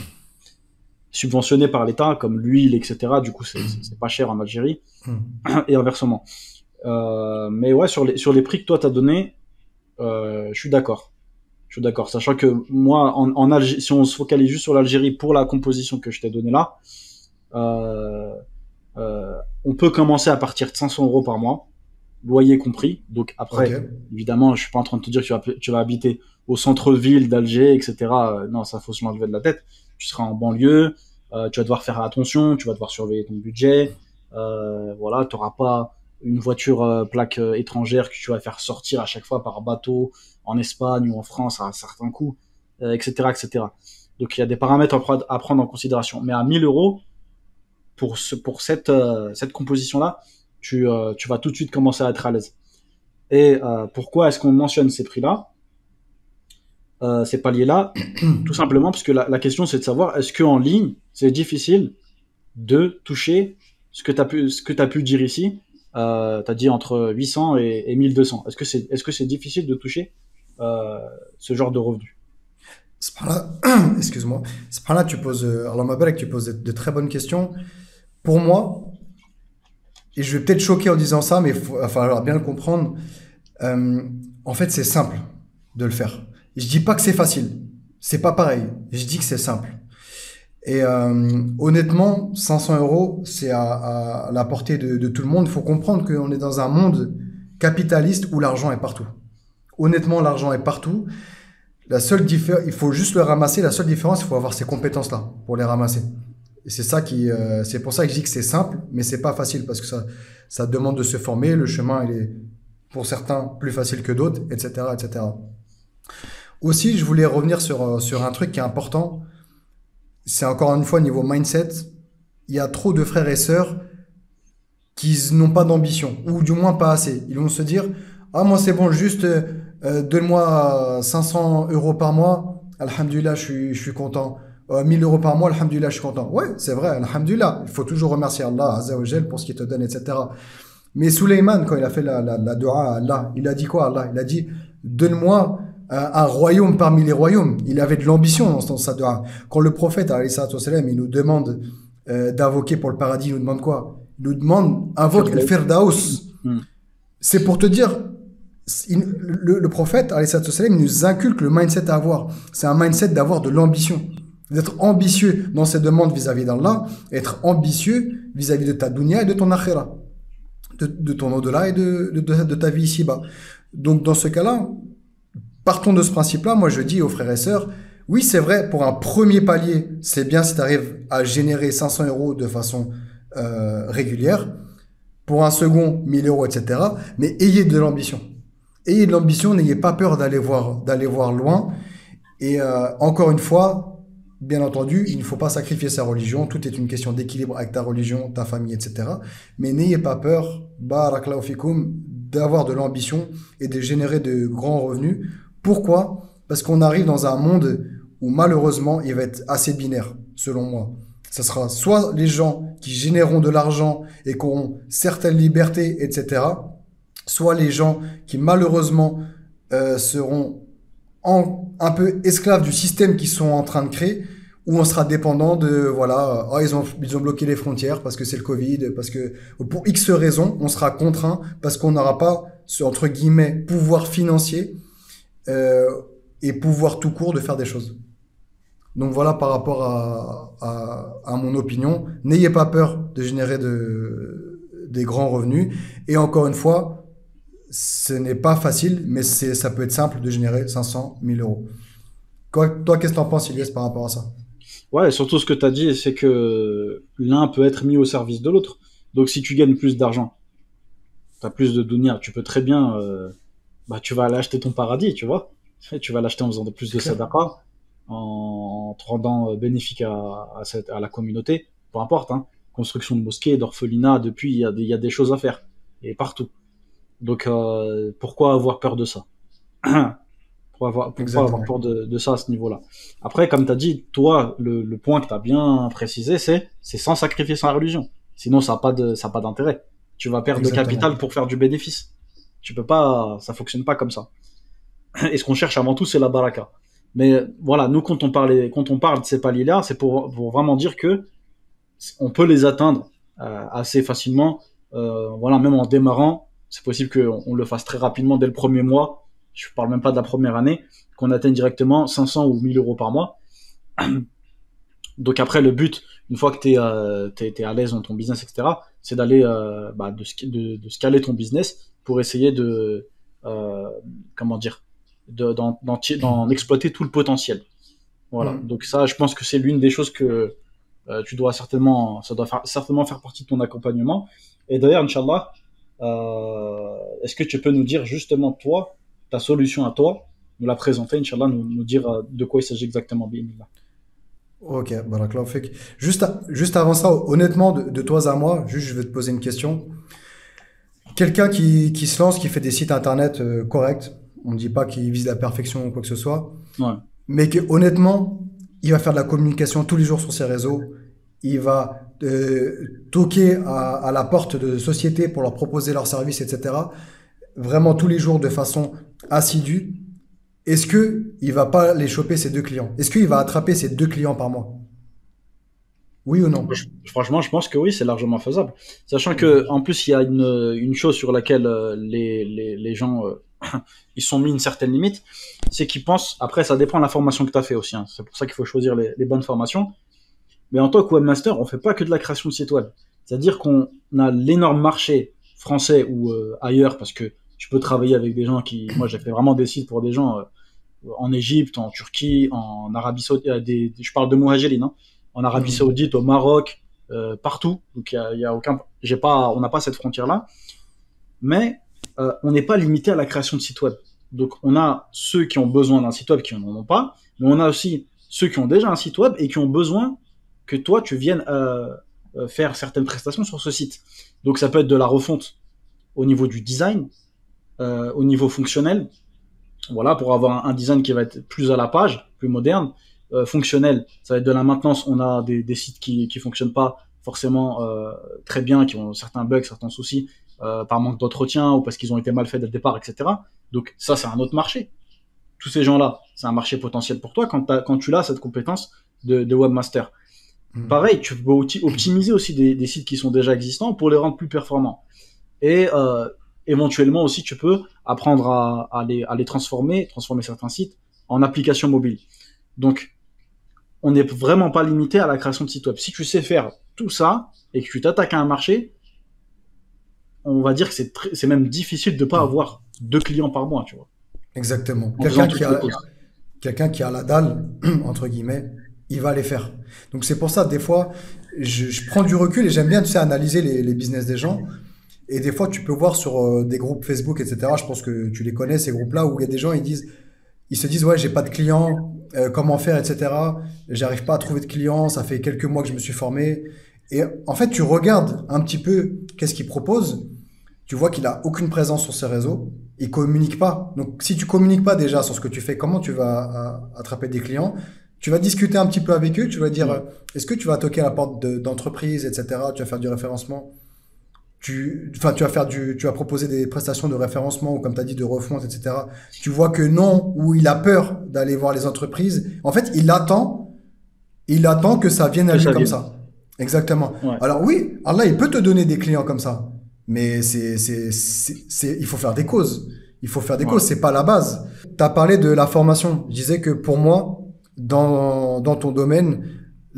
subventionnés par l'État, comme l'huile, etc. Du coup, c'est pas cher en Algérie, et inversement. Mais ouais, sur les prix que toi t'as donné, je suis d'accord. Je suis d'accord. Sachant que moi, en Algérie, si on se focalise juste sur l'Algérie pour la composition que je t'ai donnée là, euh, on peut commencer à partir de 500 € par mois, loyer compris. Donc Ok. après, évidemment, je suis pas en train de te dire que tu vas habiter au centre-ville d'Alger, etc. Non, ça faut se l'enlever de la tête. Tu seras en banlieue, tu vas devoir faire attention, tu vas devoir surveiller ton budget. Voilà, tu n'auras pas une voiture plaque étrangère que tu vas faire sortir à chaque fois par bateau en Espagne ou en France à un certain coût, etc., etc. Donc il y a des paramètres à prendre en considération. Mais à 1 000 € pour cette composition-là, tu vas tout de suite commencer à être à l'aise. Et pourquoi est-ce qu'on mentionne ces prix-là, ces paliers-là? Tout simplement parce que la question, c'est de savoir, est-ce qu'en ligne, c'est difficile de toucher ce que tu as pu dire ici? Tu as dit entre 800 et 1200. Est-ce que c'est difficile de toucher ce genre de revenus? Là, excuse-moi. Là, Allah Mabarak, tu poses de très bonnes questions. Pour moi, et je vais peut-être choquer en disant ça, mais il va falloir bien le comprendre. Euh, En fait, c'est simple de le faire. Je dis pas que c'est facile. C'est pas pareil. Je dis que c'est simple. Et honnêtement, 500 euros, c'est à la portée de tout le monde. Il faut comprendre qu'on est dans un monde capitaliste où l'argent est partout. Honnêtement, l'argent est partout. Il faut juste le ramasser. La seule différence, il faut avoir ces compétences-là pour les ramasser. Et c'est pour ça que je dis que c'est simple, mais c'est pas facile parce que ça demande de se former. Le chemin, il est pour certains plus facile que d'autres, etc., etc. Aussi, je voulais revenir sur un truc qui est important. C'est encore une fois niveau mindset. Il y a trop de frères et sœurs qui n'ont pas d'ambition, ou du moins pas assez. Ils vont se dire, ah, moi c'est bon, juste donne-moi 500 euros par mois, alhamdulillah, je suis content. 1000 euros par mois, alhamdulillah, je suis content. Ouais, c'est vrai, alhamdulillah. Il faut toujours remercier Allah, Azza wa Jal, pour ce qu'il te donne, etc. Mais Suleiman, quand il a fait la dua à Allah, il a dit quoi, Allah? Il a dit, donne-moi un royaume parmi les royaumes. Il avait de l'ambition dans sa dua. Quand le prophète, alayhi salatu wassalam, il nous demande d'invoquer pour le paradis, il nous demande quoi? Il nous demande, invoque le Firdaus. C'est pour te dire, le prophète, alayhi salatu wassalam, il nous inculque le mindset à avoir. C'est un mindset d'avoir de l'ambition. D'être ambitieux dans ses demandes vis-à-vis d'Allah, être ambitieux vis-à-vis de ta dunya et de ton akhira. de ton au-delà et de ta vie ici-bas. Donc, dans ce cas-là, partons de ce principe-là. Moi, je dis aux frères et sœurs, oui, c'est vrai, pour un premier palier, c'est bien si tu arrives à générer 500 euros de façon régulière. Pour un second, 1000 euros, etc. Mais ayez de l'ambition. Ayez de l'ambition, n'ayez pas peur d'aller voir loin. Et encore une fois, bien entendu, il ne faut pas sacrifier sa religion. Tout est une question d'équilibre avec ta religion, ta famille, etc. Mais n'ayez pas peur, barakallahu fikoum, d'avoir de l'ambition et de générer de grands revenus. Pourquoi? Parce qu'on arrive dans un monde où malheureusement, il va être assez binaire, selon moi. Ça sera soit les gens qui généreront de l'argent et qui auront certaines libertés, etc. Soit les gens qui malheureusement seront un peu esclaves du système qu'ils sont en train de créer, où on sera dépendant de, voilà, oh, ils ont bloqué les frontières parce que c'est le Covid, parce que pour X raisons, on sera contraint parce qu'on n'aura pas ce, entre guillemets, pouvoir financier euh, et pouvoir tout court de faire des choses. Donc voilà par rapport à mon opinion. N'ayez pas peur de générer des grands revenus. Et encore une fois, ce n'est pas facile, mais ça peut être simple de générer 500 000 euros. Toi, qu'est-ce que tu en penses, Ilyes, par rapport à ça? Ouais, et surtout ce que tu as dit, c'est que l'un peut être mis au service de l'autre. Donc si tu gagnes plus d'argent, tu as plus de dunya, tu peux très bien, bah, tu vas aller acheter ton paradis, tu vois. Tu vas l'acheter en faisant de plus C'est de clair. sadaqa, en te rendant bénéfique à la communauté, peu importe, hein. Construction de mosquées, d'orphelinats, depuis, il y a des choses à faire. Et partout. Donc, pourquoi avoir peur de ça? Pourquoi avoir Exactement. peur de ça à ce niveau-là? Après, comme tu as dit, toi, le point que tu as bien précisé, c'est sans sacrifier sa religion. Sinon, ça a pas d'intérêt. Tu vas perdre de Exactement. capital pour faire du bénéfice. Tu peux pas, ça fonctionne pas comme ça. Et ce qu'on cherche avant tout, c'est la baraka. Mais voilà, nous, quand on parle de ces paliers-là, c'est pour vraiment dire que on peut les atteindre assez facilement. Voilà, même en démarrant, c'est possible qu'on le fasse très rapidement dès le premier mois. Je parle même pas de la première année, qu'on atteigne directement 500 ou 1000 euros par mois. Donc après, le but, une fois que t'es à l'aise dans ton business, etc., c'est d'aller bah, de scaler ton business pour essayer de euh, comment dire d'en exploiter tout le potentiel. Voilà. Hmm. Donc ça, je pense que c'est l'une des choses que ça doit certainement faire partie de ton accompagnement. Et d'ailleurs, Inch'Allah, est-ce que tu peux nous dire justement toi, ta solution à toi, nous la présenter, Inch'Allah, nous dire de quoi il s'agit exactement, bi'idhnillah. Ok, barakallahu fik. Juste avant ça, honnêtement, de toi à moi, juste je vais te poser une question. Quelqu'un qui se lance, qui fait des sites internet corrects, on ne dit pas qu'il vise la perfection ou quoi que ce soit, Ouais. mais que honnêtement, il va faire de la communication tous les jours sur ses réseaux, il va toquer à la porte de sociétés pour leur proposer leurs services, etc. Vraiment tous les jours de façon assidue. Est-ce que il va pas les choper ces deux clients? Est-ce qu'il va attraper ces deux clients par mois? Oui ou non? Franchement, je pense que oui, c'est largement faisable. Sachant Ok. que, en plus, il y a une chose sur laquelle les gens ils sont mis une certaine limite, c'est qu'ils pensent. Après, ça dépend de la formation que tu as fait aussi, hein. C'est pour ça qu'il faut choisir les bonnes formations. Mais en tant que webmaster, on fait pas que de la création de site web. C'est-à-dire qu'on a l'énorme marché français ou ailleurs, parce que je peux travailler avec des gens qui. Moi, j'ai fait vraiment des sites pour des gens en Égypte, en Turquie, en Arabie Saoudite, je parle de Mouhajirine, hein, en Arabie Mhm. Saoudite, au Maroc, partout. Donc il y a aucun, j'ai pas, on n'a pas cette frontière-là, mais on n'est pas limité à la création de sites web. Donc on a ceux qui ont besoin d'un site web qui n'en ont pas, mais on a aussi ceux qui ont déjà un site web et qui ont besoin que toi tu viennes faire certaines prestations sur ce site. Donc ça peut être de la refonte au niveau du design, au niveau fonctionnel, voilà, pour avoir un design qui va être plus à la page, plus moderne, fonctionnel. Ça va être de la maintenance. On a des sites qui fonctionnent pas forcément très bien, qui ont certains bugs, certains soucis par manque d'entretien ou parce qu'ils ont été mal faits dès le départ, etc. Donc ça, c'est un autre marché. Tous ces gens-là, c'est un marché potentiel pour toi quand tu as cette compétence de webmaster. Mhm. Pareil, tu peux optimiser aussi des sites qui sont déjà existants pour les rendre plus performants. Et éventuellement aussi, tu peux apprendre à les transformer certains sites en applications mobiles. Donc, on n'est vraiment pas limité à la création de sites web. Si tu sais faire tout ça et que tu t'attaques à un marché, on va dire que c'est même difficile de pas avoir 2 clients par mois, tu vois, Exactement. en faisant toutes les pauses. Quelqu'un qui a la dalle, entre guillemets, il va les faire. Donc c'est pour ça, des fois, je prends du recul et j'aime bien, tu sais, analyser les business des gens. Et des fois, tu peux voir sur des groupes Facebook, etc. Je pense que tu les connais, ces groupes-là, où il y a des gens, ils se disent, ouais, j'ai pas de clients, comment faire, etc. J'arrive pas à trouver de clients, ça fait quelques mois que je me suis formé. Et en fait, tu regardes un petit peu qu'est-ce qu'il propose. Tu vois qu'il a aucune présence sur ses réseaux. Il communique pas. Donc, si tu communiques pas déjà sur ce que tu fais, comment tu vas attraper des clients? Tu vas discuter un petit peu avec eux. Tu vas dire, Ouais. est-ce que tu vas toquer à la porte d'entreprise, etc. Tu vas faire du référencement. Enfin, tu vas proposer des prestations de référencement ou comme tu as dit de refonte, etc. Tu vois que non, ou il a peur d'aller voir les entreprises. En fait, il attend que ça vienne à Que lui ça comme vienne. ça. Exactement. Ouais. Alors oui, Allah, il peut te donner des clients comme ça, mais il faut faire des causes. Il faut faire des causes, Voilà. c'est pas la base. Tu as parlé de la formation. Je disais que pour moi, dans ton domaine,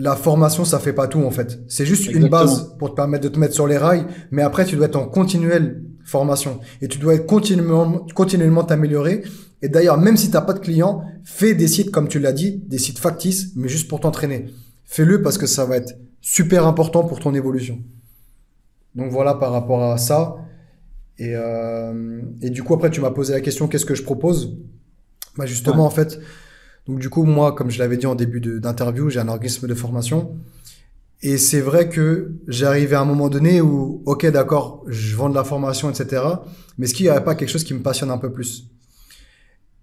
la formation, ça fait pas tout en fait. C'est juste une Exactement. base pour te permettre de te mettre sur les rails, mais après, tu dois être en continuelle formation et tu dois être continuellement t'améliorer. Et d'ailleurs, même si t'as pas de clients, fais des sites, comme tu l'as dit, des sites factices, mais juste pour t'entraîner. Fais-le parce que ça va être super important pour ton évolution. Donc voilà par rapport à ça. Et du coup, après, tu m'as posé la question, qu'est-ce que je propose? Bah Ouais. justement, en fait, donc du coup, moi, comme je l'avais dit en début d'interview, j'ai un organisme de formation. Et c'est vrai que j'arrivais à un moment donné où, ok, d'accord, je vends de la formation, etc. Mais est-ce qu'il n'y aurait pas quelque chose qui me passionne un peu plus?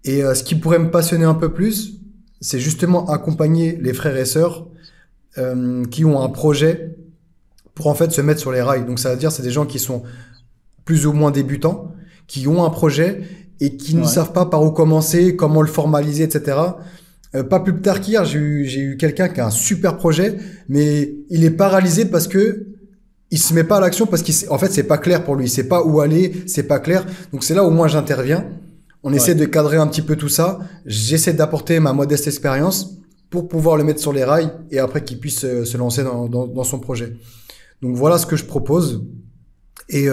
Et ce qui pourrait me passionner un peu plus, c'est justement accompagner les frères et sœurs qui ont un projet pour en fait se mettre sur les rails. Donc ça veut dire c'est des gens qui sont plus ou moins débutants, qui ont un projet et qui ne Ouais. savent pas par où commencer, comment le formaliser, etc. Pas plus tard qu'hier, j'ai eu quelqu'un qui a un super projet, mais il est paralysé parce que il se met pas à l'action parce en fait c'est pas clair pour lui, il sait pas où aller, c'est pas clair. Donc c'est là où moi j'interviens. On essaie Ouais. de cadrer un petit peu tout ça. J'essaie d'apporter ma modeste expérience pour pouvoir le mettre sur les rails et après qu'il puisse se lancer dans son projet. Donc voilà ce que je propose. Et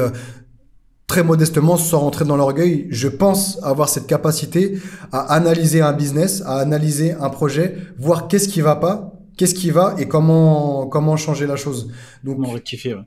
très modestement, sans rentrer dans l'orgueil, je pense avoir cette capacité à analyser un business, à analyser un projet, voir qu'est-ce qui va pas, qu'est-ce qui va et comment changer la chose. Comment Donc rectifier, ouais.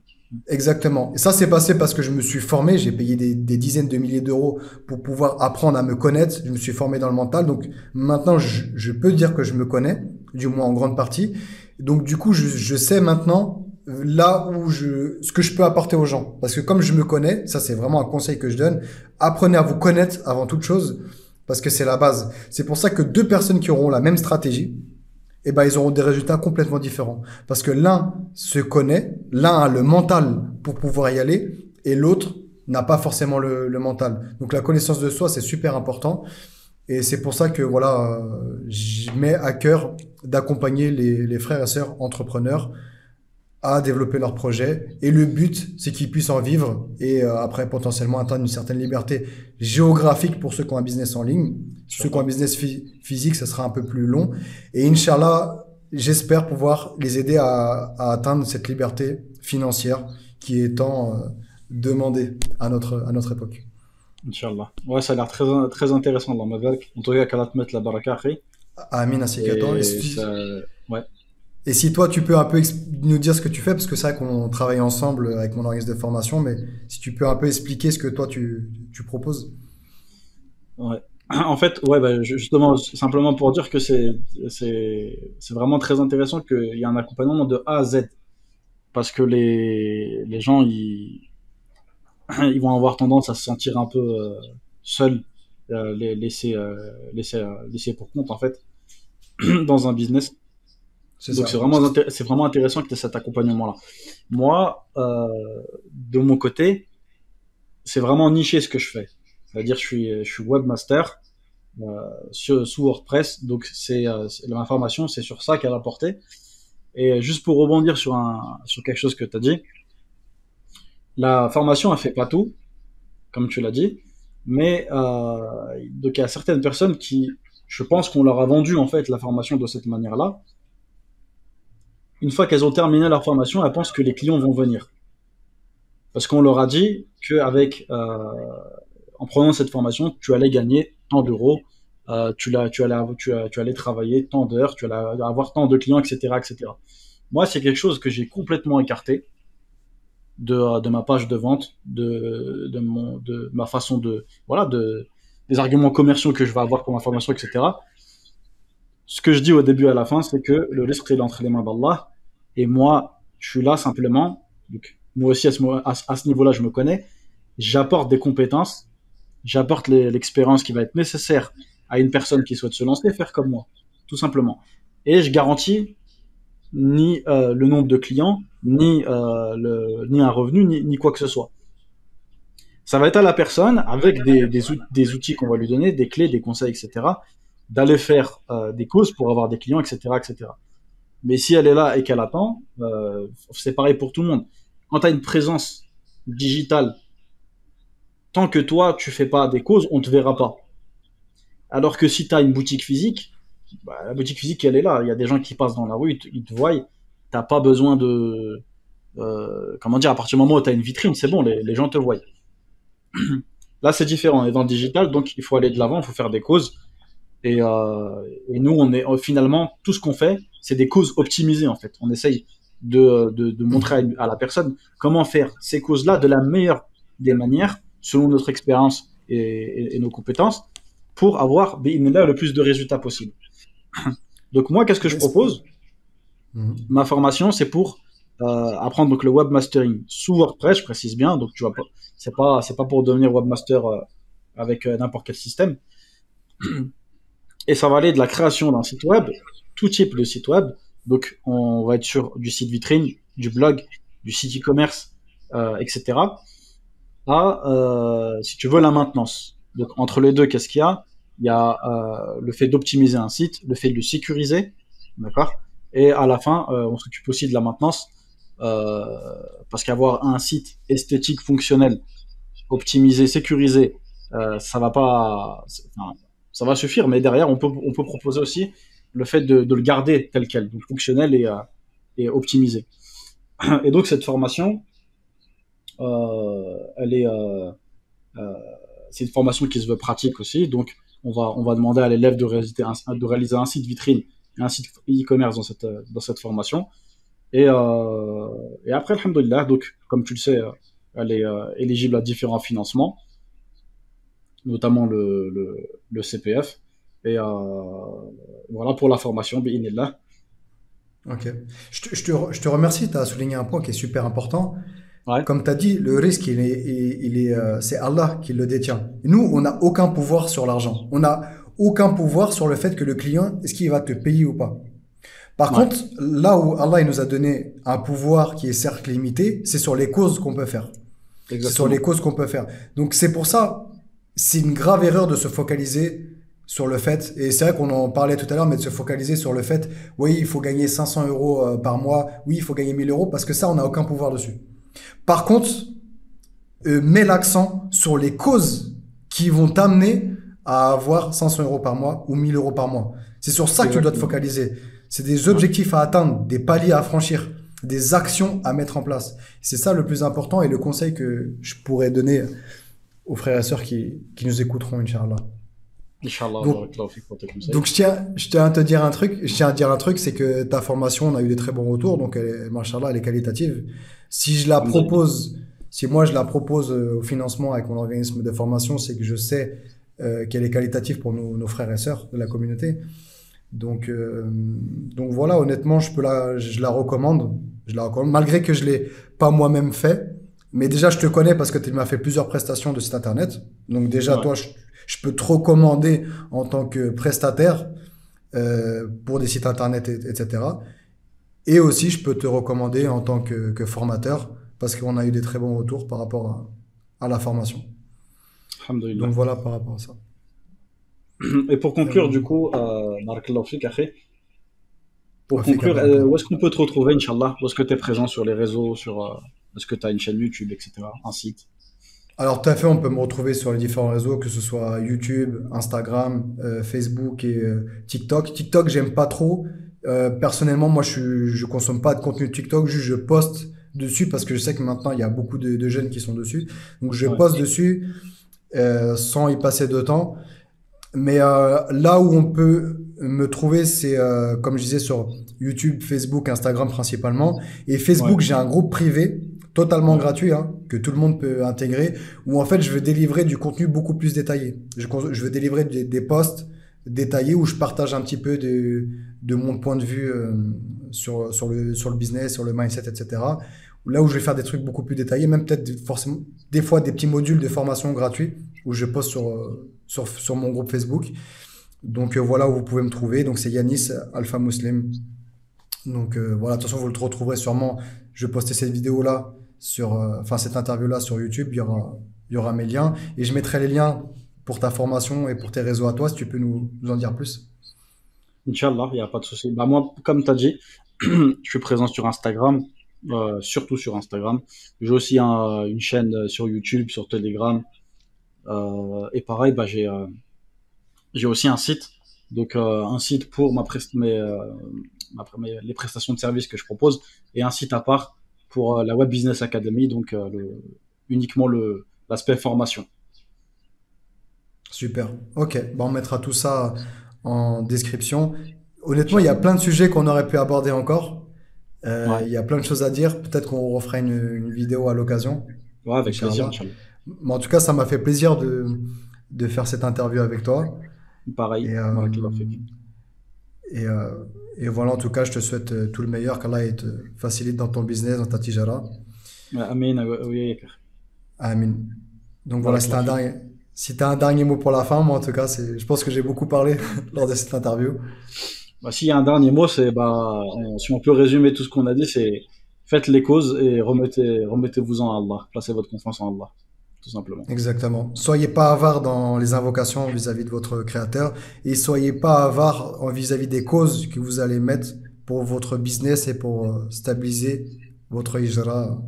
exactement. Et ça s'est passé parce que je me suis formé, j'ai payé des dizaines de milliers d'euros pour pouvoir apprendre à me connaître. Je me suis formé dans le mental, donc maintenant je peux dire que je me connais, du moins en grande partie. Donc du coup, je sais maintenant là où ce que je peux apporter aux gens. Parce que comme je me connais, ça c'est vraiment un conseil que je donne, apprenez à vous connaître avant toute chose, parce que c'est la base. C'est pour ça que deux personnes qui auront la même stratégie, eh ben, ils auront des résultats complètement différents. Parce que l'un se connaît, l'un a le mental pour pouvoir y aller, et l'autre n'a pas forcément le mental. Donc la connaissance de soi, c'est super important. Et c'est pour ça que voilà, je mets à cœur d'accompagner les frères et sœurs entrepreneurs à développer leur projet. Et le but, c'est qu'ils puissent en vivre et après potentiellement atteindre une certaine liberté géographique pour ceux qui ont un business en ligne. Ceux qui ont un Inch'Allah. business physique, ça sera un peu plus long. Et Inch'Allah, j'espère pouvoir les aider à atteindre cette liberté financière qui est tant demandée à notre époque. Inch'Allah. Ouais, ça a l'air très, très intéressant, Allah Mabarak. En tout cas, qu'Allah te mette la baraka, akhi. Amin ainsi qu'à toi. Et ça, ouais. Et si toi, tu peux un peu nous dire ce que tu fais, parce que c'est vrai qu'on travaille ensemble avec mon organisme de formation, mais si tu peux un peu expliquer ce que toi, tu proposes. Ouais. En fait, ouais, bah, justement, simplement pour dire que c'est vraiment très intéressant qu'il y a un accompagnement de A à Z. Parce que les gens, ils vont avoir tendance à se sentir un peu seuls, laissés pour compte, en fait, dans un business. C'est Donc ça. c'est vraiment intéressant que tu aies cet accompagnement-là. Moi, de mon côté, c'est vraiment niché ce que je fais. C'est-à-dire, je suis webmaster sous WordPress, donc ma formation, c'est sur ça qu'elle a porté. Et juste pour rebondir sur quelque chose que tu as dit, la formation, elle fait pas tout, comme tu l'as dit, mais donc il y a certaines personnes qui, je pense qu'on leur a vendu en fait la formation de cette manière-là. Une fois qu'elles ont terminé leur formation, elles pensent que les clients vont venir. Parce qu'on leur a dit qu'avec, en prenant cette formation, tu allais gagner tant d'euros, tu allais travailler tant d'heures, tu allais avoir tant de clients, etc., etc. Moi, c'est quelque chose que j'ai complètement écarté de ma page de vente, de ma façon de, voilà, des arguments commerciaux que je vais avoir pour ma formation, etc. Ce que je dis au début et à la fin, c'est que le risque est entre les mains d'Allah. Et moi, je suis là simplement. Donc, moi aussi, à ce niveau-là, je me connais. J'apporte des compétences, j'apporte l'expérience qui va être nécessaire à une personne qui souhaite se lancer et faire comme moi, tout simplement. Et je garantis ni le nombre de clients, ni un revenu, ni quoi que ce soit. Ça va être à la personne, avec des outils qu'on va lui donner, des clés, des conseils, etc., d'aller faire des causes pour avoir des clients, etc., etc. Mais si elle est là et qu'elle attend, c'est pareil pour tout le monde. Quand tu as une présence digitale, tant que toi, tu fais pas des causes, on te verra pas. Alors que si tu as une boutique physique, bah, la boutique physique, elle est là. Il y a des gens qui passent dans la rue, ils te voient. T'as pas besoin de... comment dire, à partir du moment où tu as une vitrine, c'est bon, les gens te voient. Là, c'est différent. On est dans le digital, donc il faut aller de l'avant, il faut faire des causes. Et nous, on est finalement, tout ce qu'on fait, c'est des causes optimisées, en fait. On essaye de montrer à la personne comment faire ces causes-là de la meilleure des manières, selon notre expérience et nos compétences, pour avoir le plus de résultats possible. Donc moi, qu'est-ce que je propose? Mhm. Ma formation, c'est pour apprendre donc le webmastering sous WordPress, je précise bien. Donc tu vois pas, c'est pas pour devenir webmaster avec n'importe quel système. Et ça va aller de la création d'un site web, tout type de site web. Donc on va être sur du site vitrine, du blog, du site e-commerce, etc. À, si tu veux, la maintenance. Donc entre les deux, qu'est-ce qu'il y a? Il y a le fait d'optimiser un site, le fait de le sécuriser, d'accord? Et à la fin, on s'occupe aussi de la maintenance, euh, parce qu'avoir un site esthétique, fonctionnel, optimisé, sécurisé, ça va pas, enfin, ça va suffire, mais derrière, on peut proposer aussi le fait de le garder tel quel, donc fonctionnel et optimisé. Et donc cette formation, elle est, euh, c'est une formation qui se veut pratique aussi, donc on va demander à l'élève de réaliser un site vitrine et un site e-commerce dans cette formation. Et après, alhamdoulilah, donc comme tu le sais, elle est éligible à différents financements, notamment le CPF. Et voilà pour la formation, bi'inillah. Ok. Je te remercie, tu as souligné un point qui est super important. Ouais, Comme tu as dit, le risque, c'est Allah qui le détient. Nous, on n'a aucun pouvoir sur l'argent. On n'a aucun pouvoir sur le fait que le client, est-ce qu'il va te payer ou pas. Par ouais, contre, là où Allah il nous a donné un pouvoir qui est certes limité, c'est sur les causes qu'on peut faire. C'est sur les exactement. causes qu'on peut faire. Donc c'est pour ça, c'est une grave erreur de se focaliser sur le fait, et c'est vrai qu'on en parlait tout à l'heure, mais de se focaliser sur le fait, oui, il faut gagner 500 euros par mois, oui, il faut gagner 1000 euros, parce que ça, on n'a aucun pouvoir dessus. Par contre, mets l'accent sur les causes qui vont t'amener à avoir 500 euros par mois ou 1000 euros par mois. C'est sur ça que tu dois te Exactement. focaliser. C'est des Ouais. objectifs à atteindre, des paliers à franchir, des actions à mettre en place. C'est ça le plus important et le conseil que je pourrais donner aux frères et sœurs qui nous écouteront, Inch'Allah. Inch'Allah, Donc, barakallahu fik pour tes conseils. donc je tiens à te dire un truc, je tiens à dire un truc, c'est que ta formation, on a eu des très bons retours, donc machallah, elle est qualitative. Si je la Alhamdulillah. propose, si moi je la propose au financement avec mon organisme de formation, c'est que je sais qu'elle est qualitative pour nos frères et sœurs de la communauté. Donc voilà, honnêtement, je la recommande. Je la recommande, malgré que je l'ai pas moi-même fait. Mais déjà, je te connais parce que tu m'as fait plusieurs prestations de site internet. Donc déjà, Ouais. toi, je peux te recommander en tant que prestataire pour des sites internet, etc. Et aussi, je peux te recommander en tant que formateur parce qu'on a eu des très bons retours par rapport à la formation. Donc Alhamdulillah. voilà par rapport à ça. Et pour conclure, Euh, du coup, barakallahu fik, akhi, pour ouais, fait conclure, qu'Abraham. où est-ce qu'on peut te retrouver, Inch'Allah? Où est-ce que tu es présent sur les réseaux, est-ce que tu as une chaîne YouTube, etc., un site? Alors, tout à fait, on peut me retrouver sur les différents réseaux, que ce soit YouTube, Instagram, Facebook et TikTok. TikTok, j'aime pas trop. Personnellement, moi, je consomme pas de contenu de TikTok, juste je poste dessus parce que je sais que maintenant il y a beaucoup de jeunes qui sont dessus. Donc je Ouais, poste dessus sans y passer de temps. Mais là où on peut me trouver, c'est comme je disais sur YouTube, Facebook, Instagram principalement. Et ouais, Facebook, j'ai un groupe privé totalement ouais. gratuit hein, que tout le monde peut intégrer où en fait je veux délivrer du contenu beaucoup plus détaillé. Je veux délivrer des posts détaillés où je partage un petit peu de mon point de vue sur le business, sur le mindset, etc. Là où je vais faire des trucs beaucoup plus détaillés, même peut-être forcément des fois des petits modules de formation gratuits où je poste sur mon groupe Facebook. Donc voilà où vous pouvez me trouver. Donc c'est Yanis Alpha Muslim. Donc voilà, de toute façon vous le retrouverez sûrement. Je vais poster cette vidéo là enfin cette interview là sur YouTube. Il y aura mes liens et je mettrai les liens pour ta formation et pour tes réseaux à toi si tu peux nous en dire plus. Inch'Allah, il n'y a pas de souci. Bah, moi, comme tu as dit, je suis présent sur Instagram, surtout sur Instagram. J'ai aussi une chaîne sur YouTube, sur Telegram. Et pareil, bah, j'ai aussi un site. Donc, un site pour les prestations de services que je propose et un site à part pour la Web Business Academy, donc uniquement l'aspect formation. Super. Ok. Bon, on mettra tout ça en description. Honnêtement, il y a Inch'Allah. plein de sujets qu'on aurait pu aborder encore. Ouais, Il y a plein de choses à dire. Peut-être qu'on refera une vidéo à l'occasion. ouais, avec plaisir, Inch'Allah. Inch'Allah. Mais en tout cas, ça m'a fait plaisir de faire cette interview avec toi. Pareil, Et, barakallahu fik. et, euh, et voilà, en tout cas, je te souhaite tout le meilleur, qu'Allah il te facilite dans ton business, dans ta tijara. Amin, oui, Amin. Donc voilà, barakallahu fik. si t'as un dernier mot pour la fin, moi en tout cas, je pense que j'ai beaucoup parlé lors de cette interview. Bah, s'il y a un dernier mot, c'est bah, si on peut résumer tout ce qu'on a dit, c'est faites les causes et remettez-vous-en à Allah. Placez votre confiance en Allah, tout simplement. Exactement. Soyez pas avare dans les invocations vis-à-vis de votre créateur et soyez pas avare vis-à-vis des causes que vous allez mettre pour votre business et pour stabiliser votre hijra.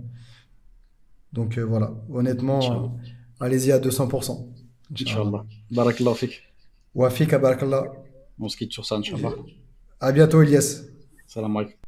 Donc voilà, Inch'Allah. honnêtement, allez-y à 200%. Inch'Allah. Inch'Allah. Barakallahu fik. Wafik, barakallah. On se quitte sur ça, Inch'Allah. À bientôt, Ilyes. Salam alaikum.